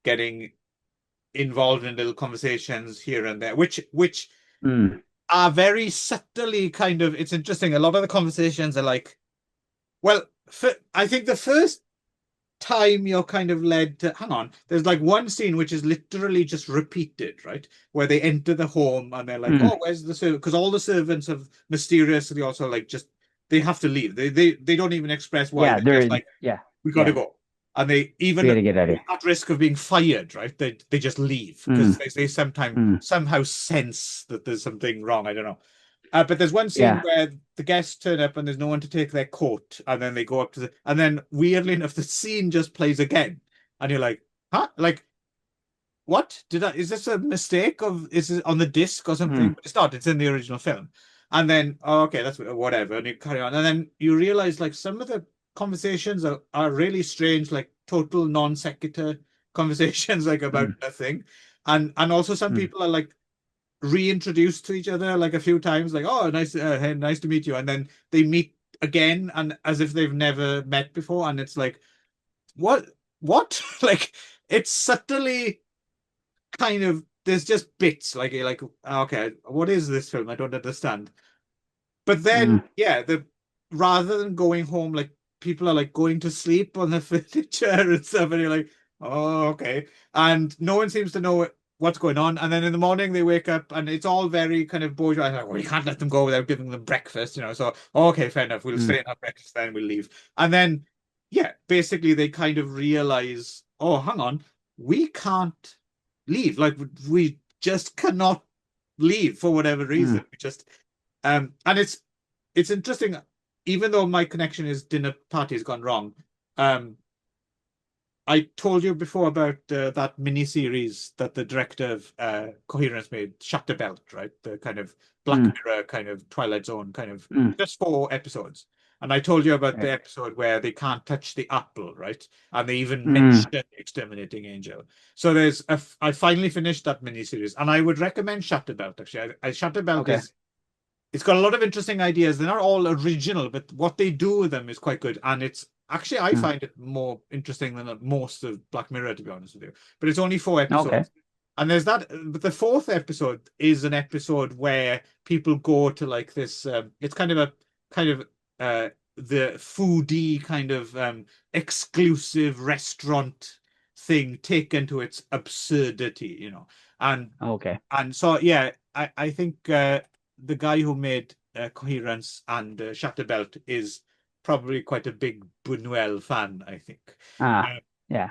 getting involved in little conversations here and there, which mm, are very subtly kind of. It's interesting. A lot of the conversations are like, well, I think the first time you're kind of led to hang on, there's like one scene which is literally just repeated, right, where they enter the home and they're like, oh, mm. where's the servant, because all the servants have mysteriously also like just they have to leave, they don't even express why, Yeah, they're just they're like yeah, we gotta yeah. go, and they We even gotta get out of here. at risk of being fired, right, they just leave because Mm, they sometimes mm, somehow sense that there's something wrong, I don't know. But there's one scene yeah. where the guests turn up and there's no one to take their coat, and then they go up to and then weirdly enough, the scene just plays again, and you're like, huh? Like, what? Is this a mistake is it on the disc or something? Mm, But it's not, it's in the original film. And then, oh, okay, that's whatever. And you carry on. And then you realize like some of the conversations are really strange, like total non sequitur conversations, like about mm, nothing. And also some mm, people are like reintroduced to each other like a few times, like, oh, nice, hey, nice to meet you, and then they meet again, and as if they've never met before, and it's like, what, what? Like, it's subtly kind of, there's just bits like, okay, what is this film? I don't understand. But then, Mm, yeah, the rather than going home, like people are like going to sleep on the furniture and stuff, and you're like, oh, okay. And no one seems to know what's going on. And then in the morning they wake up and it's all very kind of bourgeois. Like, well, you can't let them go without giving them breakfast, you know. So, okay, fair enough. We'll mm, stay and have breakfast, then we'll leave. And then, yeah, basically they kind of realize, oh, hang on, we can't leave. Like we just cannot leave for whatever reason. mm. We just and it's interesting, even though my connection is dinner party has gone wrong. Um, I told you before about that mini series that the director of Coherence made, Shutter Belt, right? The kind of Black Mm, Mirror, kind of Twilight Zone, kind of mm, just 4 episodes. And I told you about the right. episode where they can't touch the apple, right? And they even Mm, mention Exterminating Angel. So I finally finished that mini series, and I would recommend Shutter Belt. Actually, Shutter Belt okay. is it's got a lot of interesting ideas. They're not all original, but what they do with them is quite good. And it's actually, I Mm, find it more interesting than most of Black Mirror, to be honest with you. But it's only 4 episodes. okay. And there's that, but the fourth episode is an episode where people go to like this. It's kind of uh, the foodie kind of exclusive restaurant thing taken to its absurdity, you know. And Okay. so yeah, I think the guy who made Coherence and Shatterbelt is probably quite a big Buñuel fan, I think. Ah, Uh, yeah.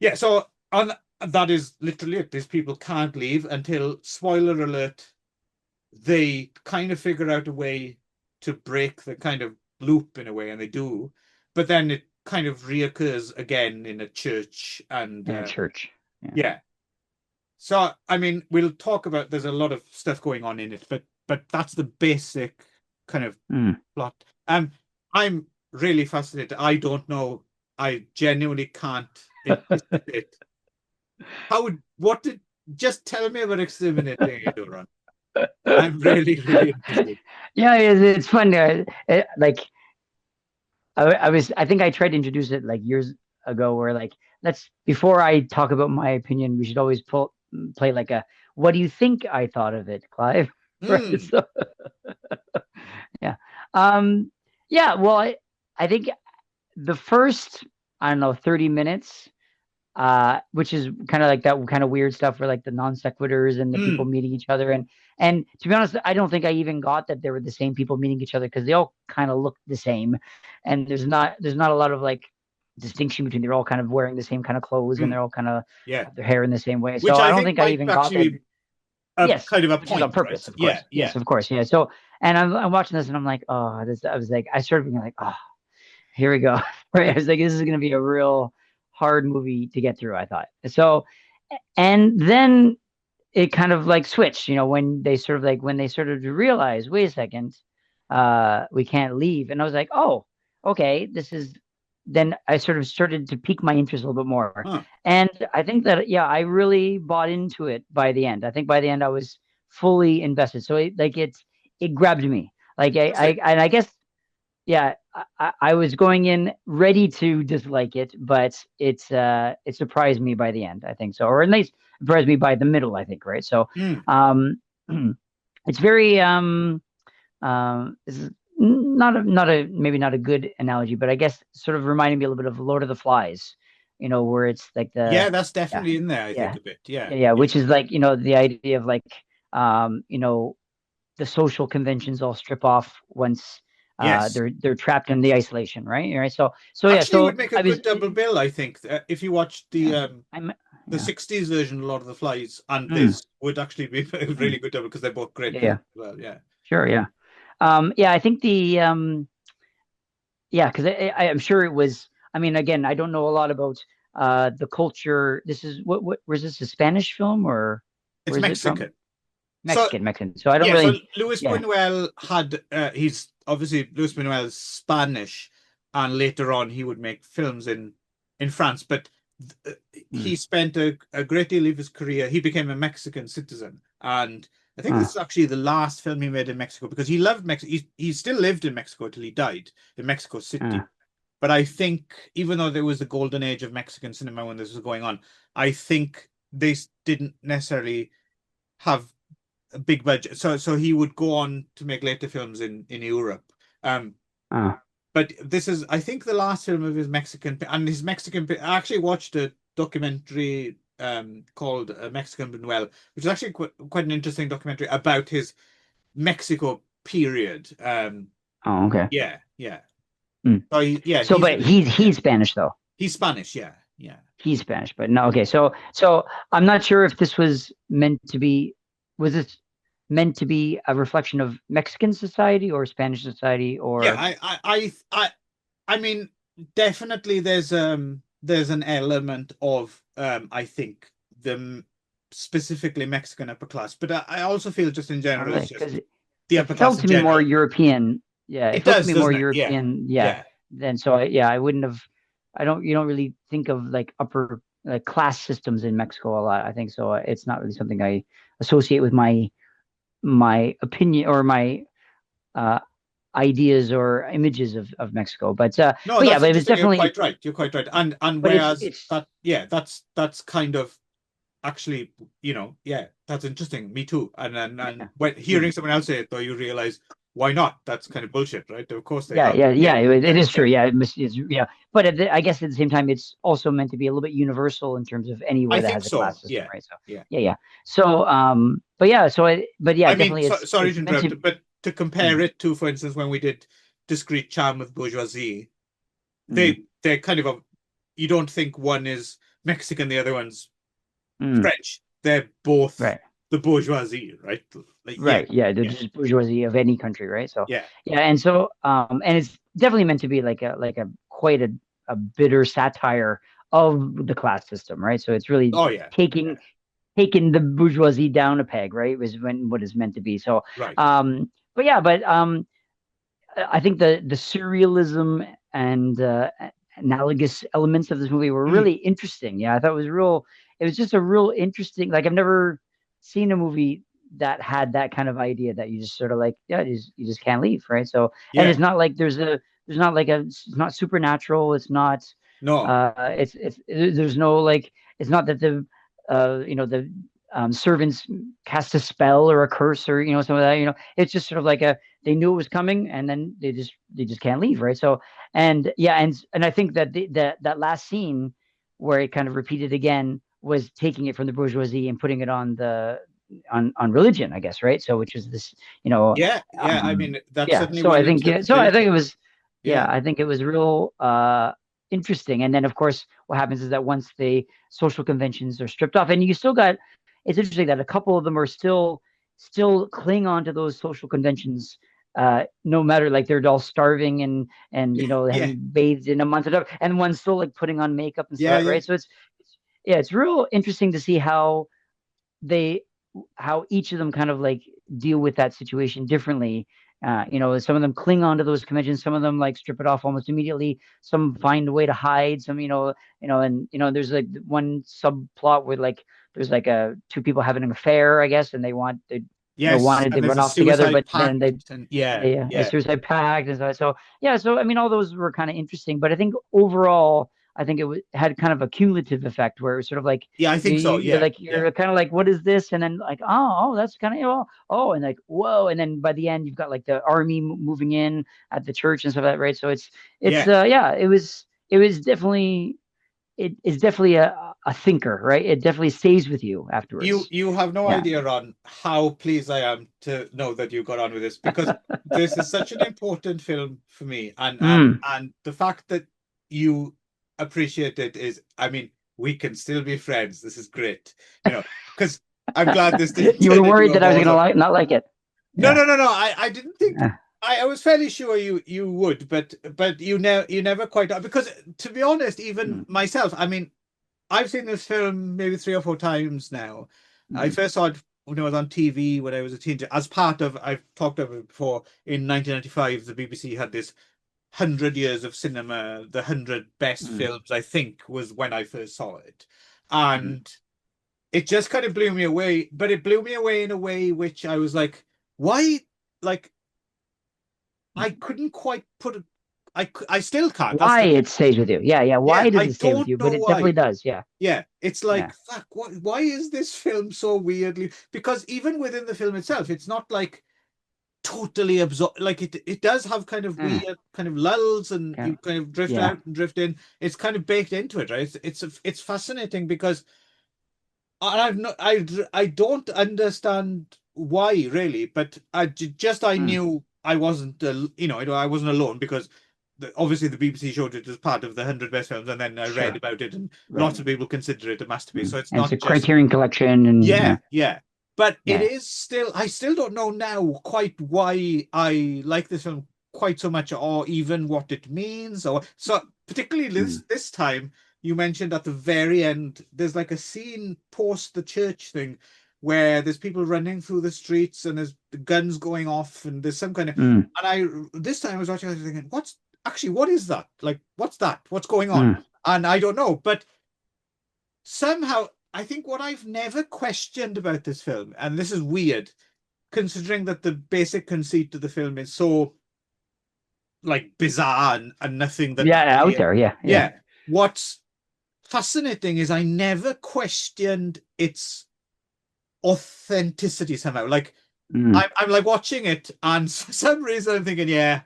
yeah, so on that is literally it. These people can't leave until, spoiler alert, they kind of figure out a way to break the kind of loop in a way, and they do. But then it kind of reoccurs again in a church, and In a church. Yeah. yeah. So, I mean, we'll talk about, there's a lot of stuff going on in it, but that's the basic kind of Mm. plot. I'm really fascinated. I don't know. I genuinely can't anticipate. What did, just tell me about Exterminating Edoran. I'm really, really interested. Yeah, it's fun. Like I think I tried to introduce it like years ago, where like let's before I talk about my opinion, we should always play like a what do you think I thought of it, Clive? Right. Mm, So yeah. Um, yeah, well, I think the first, I don't know, 30 minutes, which is kind of like that kind of weird stuff where like the non sequiturs and the people mm, meeting each other. And to be honest, I don't think I even got that they were the same people meeting each other because they all kind of look the same. And there's not a lot of like distinction between they're all kind of wearing the same kind of clothes and mm, they're all kind of yeah. have their hair in the same way. Which So I I don't think think I might even got actually that. be a Yes, kind of a which is on point, right? purpose, of Yeah, course. yeah. Yes, of course. Yeah. So, and I'm watching this and I'm like, oh, this. I was like, I started being like, oh, here we go. Right. I was like, this is going to be a real hard movie to get through. I thought so, and then it kind of like switched. When they started to realize, wait a second, we can't leave, and I was like, oh, okay, this is. Then I sort of started to pique my interest a little bit more, Huh. and I think that yeah, I really bought into it by the end. I think by the end I was fully invested. So it grabbed me. Like Fantastic. and I guess yeah, I was going in ready to dislike it, but it surprised me by the end, I think so, or at least surprised me by the middle, I think, right? So Mm. um it's very this is not a maybe not a good analogy, but I guess sort of reminding me a little bit of Lord of the Flies, where it's like Yeah, that's yeah, definitely in there, I think, yeah, a bit. Yeah, yeah, yeah. which is like, the idea of like um, you know, the social conventions all strip off once Yes. they're trapped in the isolation, right? Right. So yeah. Actually, it So would make a I was good double bill, I think. If you watched yeah. I'm the yeah. 60s version, A Lord of the Flies, and Mm, this would actually be a mm, really good double because they're both great yeah. Yeah. films as well. Yeah. Sure. Yeah. Yeah. I think yeah, because I'm sure it was. I mean, again, I don't know a lot about the culture. This is what was this a Spanish film or It's where is it from? Mexican. So, Mexican. So I don't yeah, so really. Luis Yeah. Buñuel had, he's obviously, Luis Buñuel's Spanish, and later on he would make films in France, but Mm, he spent a great deal of his career, he became a Mexican citizen, and I think this Uh, is actually the last film he made in Mexico because he loved Mexico. He still lived in Mexico till he died in Mexico uh, City. But I think even though there was the golden age of Mexican cinema when this was going on, I think they didn't necessarily have a big budget. So he would go on to make later films in Europe. Um, uh, but this is, I think, the last film of his Mexican and his Mexican. I actually watched a documentary called Mexican Buñuel, which is actually quite an interesting documentary about his Mexico period. oh, okay. Yeah, yeah. Mm. So yeah, So, he's but he's Spanish though. he's Spanish. Yeah, yeah. He's Spanish, but no. Okay, so I'm not sure if this was meant to be. Was this meant to be a reflection of Mexican society or Spanish society Yeah, or? I mean, definitely there's an element of I think the specifically Mexican upper class, but I also feel just in Oh, general it's really? just Because the it upper class felt in to me more general. European. Yeah, it It felt to does, me more doesn't it? Yeah, European. Yeah. yeah, Then so yeah, I wouldn't have. I don't. You don't really think of like upper like class systems in Mexico a lot. I think so. It's not really something I associate with my opinion or my uh ideas or images of Mexico. No, But yeah, that's but it was interesting. You're definitely. quite right. You're quite right. And But whereas it's that, yeah, that's kind of actually, yeah, that's interesting. Me too. And yeah. when Mm. hearing someone else say it, though, you realize why not? That's kind of bullshit, right? Of course they Yeah, have. yeah, Yeah, yeah. It yeah, is yeah. true. Yeah, yeah. But I guess at the same time, it's also meant to be a little bit universal in terms of I anywhere that think has a class so. system, Yeah, right? So yeah. yeah, yeah. So but yeah, but yeah, I mean, definitely, sorry it's to meant to. interrupt, but to compare Mm, it to, for instance, when we did Discreet Charm with Bourgeoisie, mm, they're kind of you don't think one is Mexican, the other one's mm, French. They're both right. the bourgeoisie, right? Like, yeah, Right. Yeah. The yeah, just bourgeoisie of any country, right? So yeah. yeah, and it's definitely meant to be like a quite a bitter satire of the class system, right? So it's really Oh, yeah, yeah. taking taking the bourgeoisie down a peg, right? Was when what is meant to be. So Right. but yeah, but I think the surrealism and analogous elements of this movie were Mm, really interesting. Yeah, I thought it was real. It was just a real interesting. Like I've never seen a movie that had that kind of idea that you just sort of like, yeah, you just can't leave, right? So, and yeah. it's not like there's not like it's not supernatural. It's not No. there's no like it's not that the servants cast a spell or a curse or some of that. It's just sort of like a they knew it was coming and then they just can't leave, right? So and yeah, and I think that that last scene where it kind of repeated again was taking it from the bourgeoisie and putting it on religion, I guess, right? So which is this, Yeah, yeah. I mean, that's yeah. certainly one So I think interpretation. it was, yeah, Yeah. I think it was real interesting. And then of course what happens is that once the social conventions are stripped off, and you still got, it's interesting that a couple of them are still cling on to those social conventions, no matter like they're all starving and they Yeah. haven't bathed in a month and one's still like putting on makeup and Yeah, stuff, yeah. right? So yeah, it's real interesting to see they how each of them kind of like deal with that situation differently. Some of them cling on to those conventions, some of them like strip it off almost immediately, some find a way to hide, some and there's like one subplot where like there's like two people having an affair, I guess, and they Yes. wanted to And there's run a off together, suicide but then pact. And yeah, a yeah. suicide pact and so yeah, so I mean all those were kind of interesting, but I think overall I think had kind of a cumulative effect where it was sort of like Yeah, I think so. Yeah, yeah. you're kind of like, what is this? And then like, oh, that's kind of, and like, whoa. And then by the end, you've got like the army moving in at the church and stuff like that, right? So Yeah. yeah, it was definitely, it is definitely a thinker, right? It definitely stays with you You afterwards. you have no Yeah. idea, Ron, how pleased I am to know that you got on with this because this is such an important film for me. And and Mm. and the fact that you appreciate it is, I mean, we can still be friends. This is great. Because I'm glad this didn't You were turn into worried a that I was more gonna of not like it. no, Yeah. no, no, no. I didn't think Yeah. I was fairly sure you would, but you never quite because to be honest, even Mm. myself, I mean, I've seen this film maybe 3 or 4 times now. I Mm. first saw it when I was on TV when I was a teenager. As part of, I've talked about it before, in 1995, the BBC had this 100 years of cinema, the 100 best Mm. films, I think, was when I first saw it. Mm. And it just kind of blew me away, but it blew me away in a way which I was like, why? Like, I couldn't quite put it. I still can't. That's Why the thing. it stays with you. Yeah, yeah. Yeah, Why does I it stay with don't you? know But it definitely why. does. Yeah, Yeah, it's yeah. like, fuck, why is this film so weirdly? Because even within the film itself, it's not like totally absorb. Like it does have kind of Uh, weird kind of lulls, and okay. you kind of drift Yeah. out and drift in. It's kind of baked into it, right? It's fascinating because I've not I don't understand why really, but I Mm, knew I wasn't I wasn't alone because obviously the BBC showed it as part of the 100 best films, and then I read sure. about it, and Right. lots of people consider it a masterpiece. Mm. So it's And it's a not just Criterion collection, and yeah, yeah. But it yeah. is still I still don't know now quite why I like this film quite so much, or even what it means, or so particularly Mm, this time you mentioned at the very end, there's like a scene post the church thing where there's people running through the streets and there's guns going off and there's some kind of mm, and I this time I was watching, I was thinking, what is that? Like, what's that? What's going on? mm, And I don't know, but somehow I think what I've never questioned about this film, and this is weird, considering that the basic conceit of the film is so like bizarre and nothing that yeah. Out there. Yeah, yeah. yeah. What's fascinating is I never questioned its authenticity somehow. Like Mm, I'm like watching it, and for some reason I'm thinking, yeah,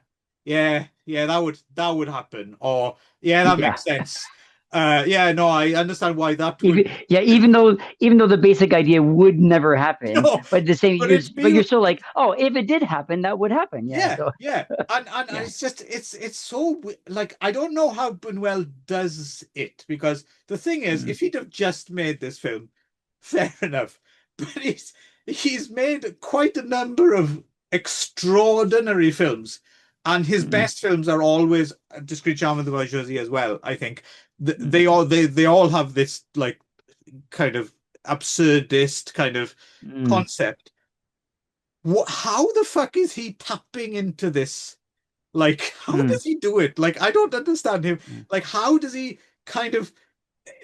that would happen, or yeah, that yeah. makes sense. Yeah, no, I understand why that would. Even yeah, even though the basic idea would never happen, No, but the same but it but you're feels still like, oh, if it did happen, that would happen. Yeah. yeah, So yeah, and yeah. it's just it's so like I don't know how Buñuel does it, because the thing is, Mm, if he'd have just made this film, fair enough, but he's made quite a number of extraordinary films, and his mm, best films are always Discreet Charm of the Bourgeoisie as well. I think mm, they all have this like kind of absurdist kind of mm, concept. How the fuck is he tapping into this? Like, how mm, does he do it? Like, I don't understand him. mm, Like, how does he kind of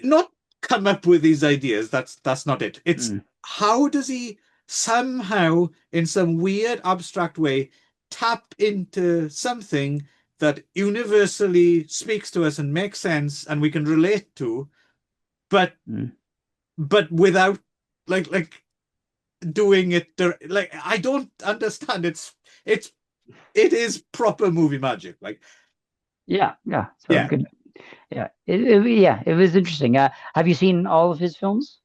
not come up with these ideas? That's not it. It's mm, how does he somehow, in some weird abstract way, tap into something that universally speaks to us and makes sense and we can relate to, but mm. without like doing it like I don't understand. It's it is proper movie magic. Like, Yeah, yeah. So yeah, good. Yeah. Yeah, it was interesting. Have you seen all of his films?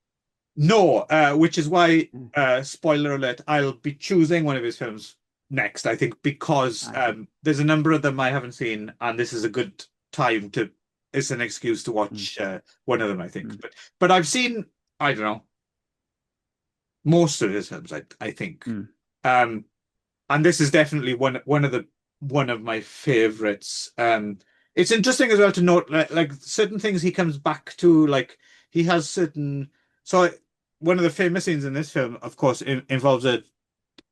no, which is why, Mm, spoiler alert, I'll be choosing one of his films next, I think, because I see. there's a number of them I haven't seen, and this is a good time to, it's an excuse to Mm, watch one of them, I think. mm, But I've seen, I don't know, most of his films, I think. mm, Um, and this is definitely one of my favorites. It's interesting as well to note like certain things he comes back to. Like he has certain. So one of the famous scenes in this film, of course, involves a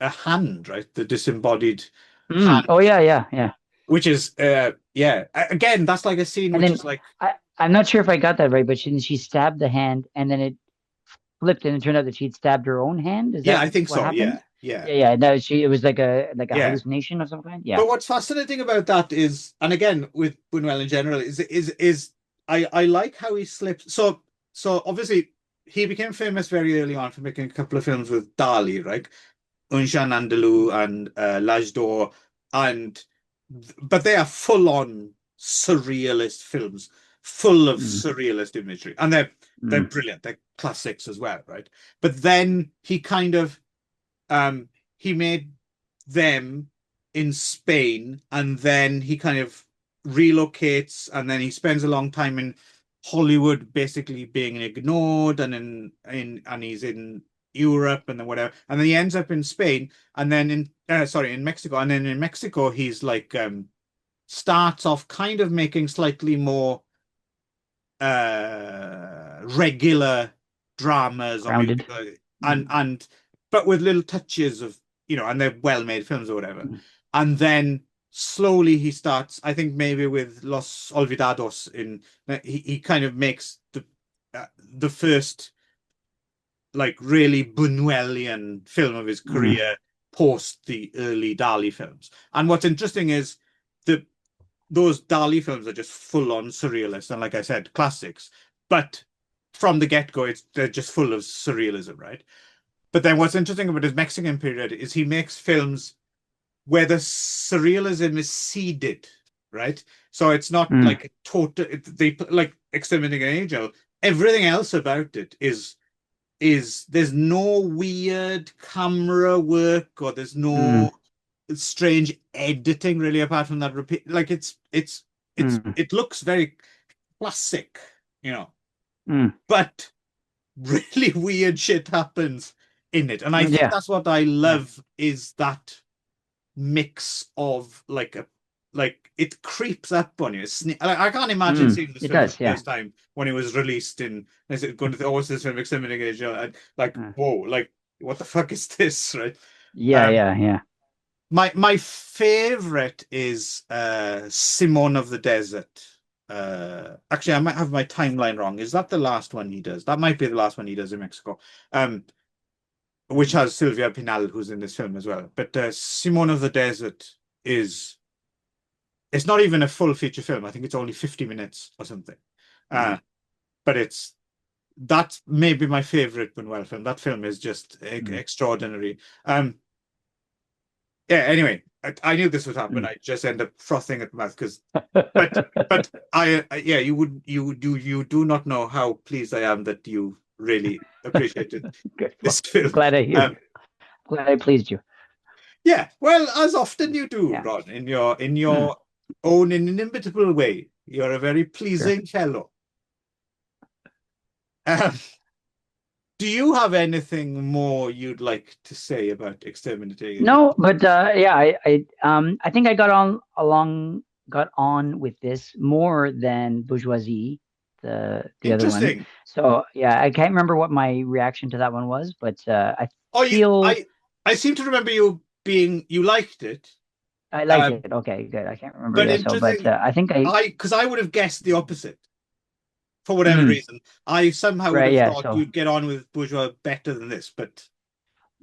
hand, right? The disembodied mm. hand, Oh yeah, yeah, yeah. which is yeah. Again, that's like a scene And which then is like I'm not sure if I got that right, but she stabbed the hand and then it flipped and it turned out that she'd stabbed her own hand. Is yeah, that I think what so. happened? Yeah, yeah, Yeah, yeah. No, it was like a yeah. hallucination of some kind. Yeah. But what's fascinating about that is, and again with Buñuel in general, is I like how he slips. So obviously he became famous very early on for making a couple of films with Dali, right? Un Chien Andalou and L'Âge d'Or, and but they are full on surrealist films, full of Mm, surrealist imagery, and they're mm, brilliant. They're classics as well, right? But then he kind of um, he made them in Spain, and then he kind of relocates, and then he spends a long time in Hollywood, basically being ignored, and and he's in Europe and then whatever, and then he ends up in Spain, and then in sorry, in Mexico, and then in Mexico he's like starts off kind of making slightly more regular dramas or maybe grounded. and Mm, but with little touches of and they're well-made films or whatever, mm, and then slowly he starts, I think maybe with Los Olvidados, in he kind of makes the first like really Buñuelian film of his Mm, career post the early Dali films. And what's interesting is that those Dali films are just full on surrealist and, like I said, classics. But from the get-go, they're just full of surrealism, right? But then what's interesting about his Mexican period is he makes films where the surrealism is seeded, right? So it's not mm, like total. They like Exterminating an Angel. Everything else about it is there's no weird camera work or there's mm, no strange editing really apart from that repeat. Like mm, it looks very classic, you know, mm. but really weird shit happens in it, and I think Yeah, that's what I yeah. love is that mix of like it creeps up on you. I can't imagine seeing this It film for the does. Yeah. first time when it was released in. Is it going to? Oh, what's this film? Exterminating Asia. And like, Uh, whoa, like what the fuck is this, right? yeah, Um, yeah, yeah. my favorite is Simon of the Desert. Actually, I might have my timeline wrong. Is that the last one he does? That might be the last one he does in Mexico. Which has Sylvia Pinal, who's in this film as well. But Simon of the Desert is it's not even a full feature film. I think it's only 50 minutes or something. Mm, But that's maybe my favorite Buñuel film. That film is just mm, extraordinary. Yeah, anyway, I knew this would happen. mm. I just end up frothing at the mouth because but yeah, you do not know how pleased I am that you really appreciated Good. this Well, film. glad I hear. Um, Glad I pleased you. Yeah, well, as often you do, Yeah. Ron, in Mm, your own inimitable way. You're a very sure. pleasing fellow. Um, do you have anything more you'd like to say about Exterminating Angel? No, but yeah, I think I got on with this more than Bourgeoisie, the other one. Interesting. So yeah, I can't remember what my reaction to that one was, but I Oh, feel I seem to remember you liked it. I liked Um, it. Okay, good. I can't remember. but Yeah, so but interesting. I think I Because I would have guessed the opposite for whatever mm, reason. I somehow would right, have yeah, thought so you'd get on with Bourgeois better than this, but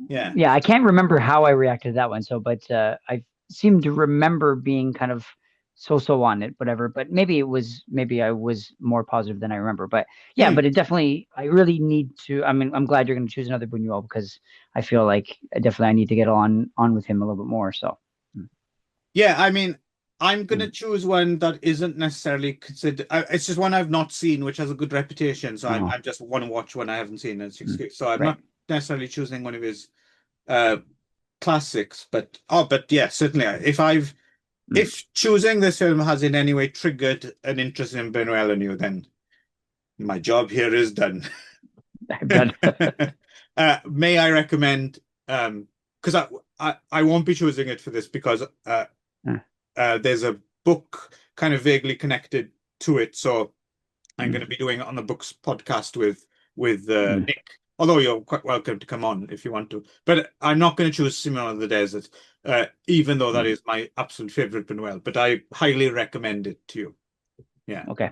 yeah. yeah, I can't remember how I reacted to that one. So, but I seem to remember being kind of so on it, whatever. But maybe I was more positive than I remember. But yeah, Hmm. but it definitely I really need to. I mean, I'm glad you're going to choose another Buñuel because I feel like I need to get on with him a little bit more. So, mm, Yeah, I mean, I'm going to mm. choose one that isn't necessarily considered. It's just one I've not seen, which has a good reputation. So Oh, I just want to watch one I haven't seen. And it's mm, excuse. So I'm right. not necessarily choosing one of his uh, classics, but yeah, certainly. Mm, If choosing this film has in any way triggered an interest in Benoit Lannieu, then my job here is done. I'm done. May I recommend? Because I won't be choosing it for this because Mm, there's a book kind of vaguely connected to it. So I'm going mm, to be doing it on the books podcast with mm, Nick. Although you're quite welcome to come on if you want to. But I'm not going to choose Simon of the Desert, even though that mm. is my absolute favorite Buñuel. But I highly recommend it to you. Yeah. Okay.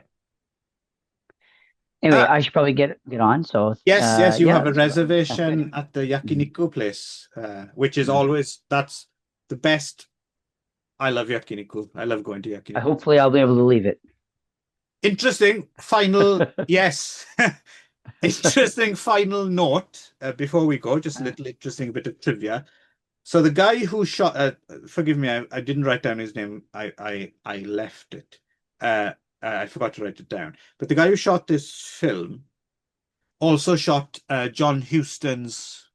Anyway, Uh, I should probably get on. So, yes, you yeah, have a sounds good. reservation at the Mhm, yakiniku place, which is mm. always that's the best. I love yakiniku. I love going to I yakiniku. hopefully I'll be able to leave it. Interesting final, yes. Interesting final note before we go, just a little interesting bit of trivia. So the guy who shot, forgive me, I didn't write down his name. I left it. I forgot to write it down. But the guy who shot this film also shot John Huston's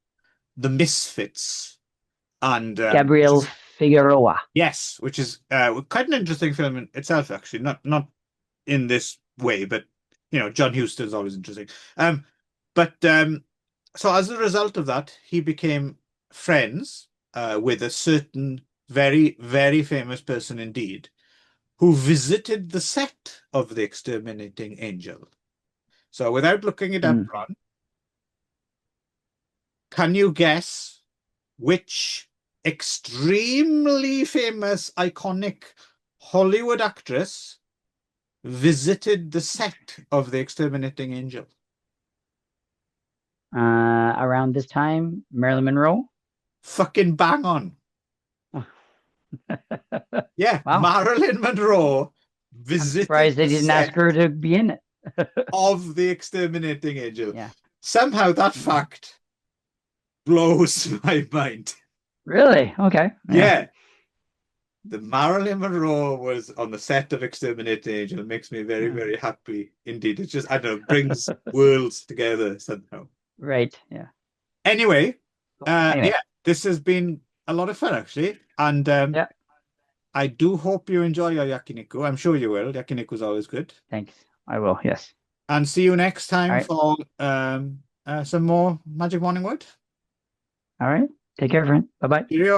The Misfits, and which Gabriel is Figueroa. yes, which is quite an interesting film in itself, actually. Not in this way, but John Huston's always interesting. But so as a result of that, he became friends with a certain very, very famous person indeed, who visited the set of The Exterminating Angel. So without looking it up, Mm. Ron, can you guess which extremely famous, iconic Hollywood actress visited the set of The Exterminating Angel? Around this time, Marilyn Monroe. Fucking bang on. Yeah, Wow. Marilyn Monroe I'm visited surprised the they didn't ask set her to be in it. of The Exterminating Angel. Yeah. Somehow that Yeah. fact blows my mind. Really? Okay. Yeah. Yeah, the Marilyn Monroe was on the set of Exterminating Angel. It makes me very, Yeah. very happy indeed. It's just, I don't know, brings worlds together somehow. Right. Yeah. Anyway, Cool. Anyway. yeah, this has been a lot of fun actually. And Yeah. I do hope you enjoy your yakiniku. I'm sure you will. Yakiniku is always good. Thanks. I will. Yes. And see you next All time right. for some more Magic Morning Word. All right. Take care, friend. Bye bye. Cheerio.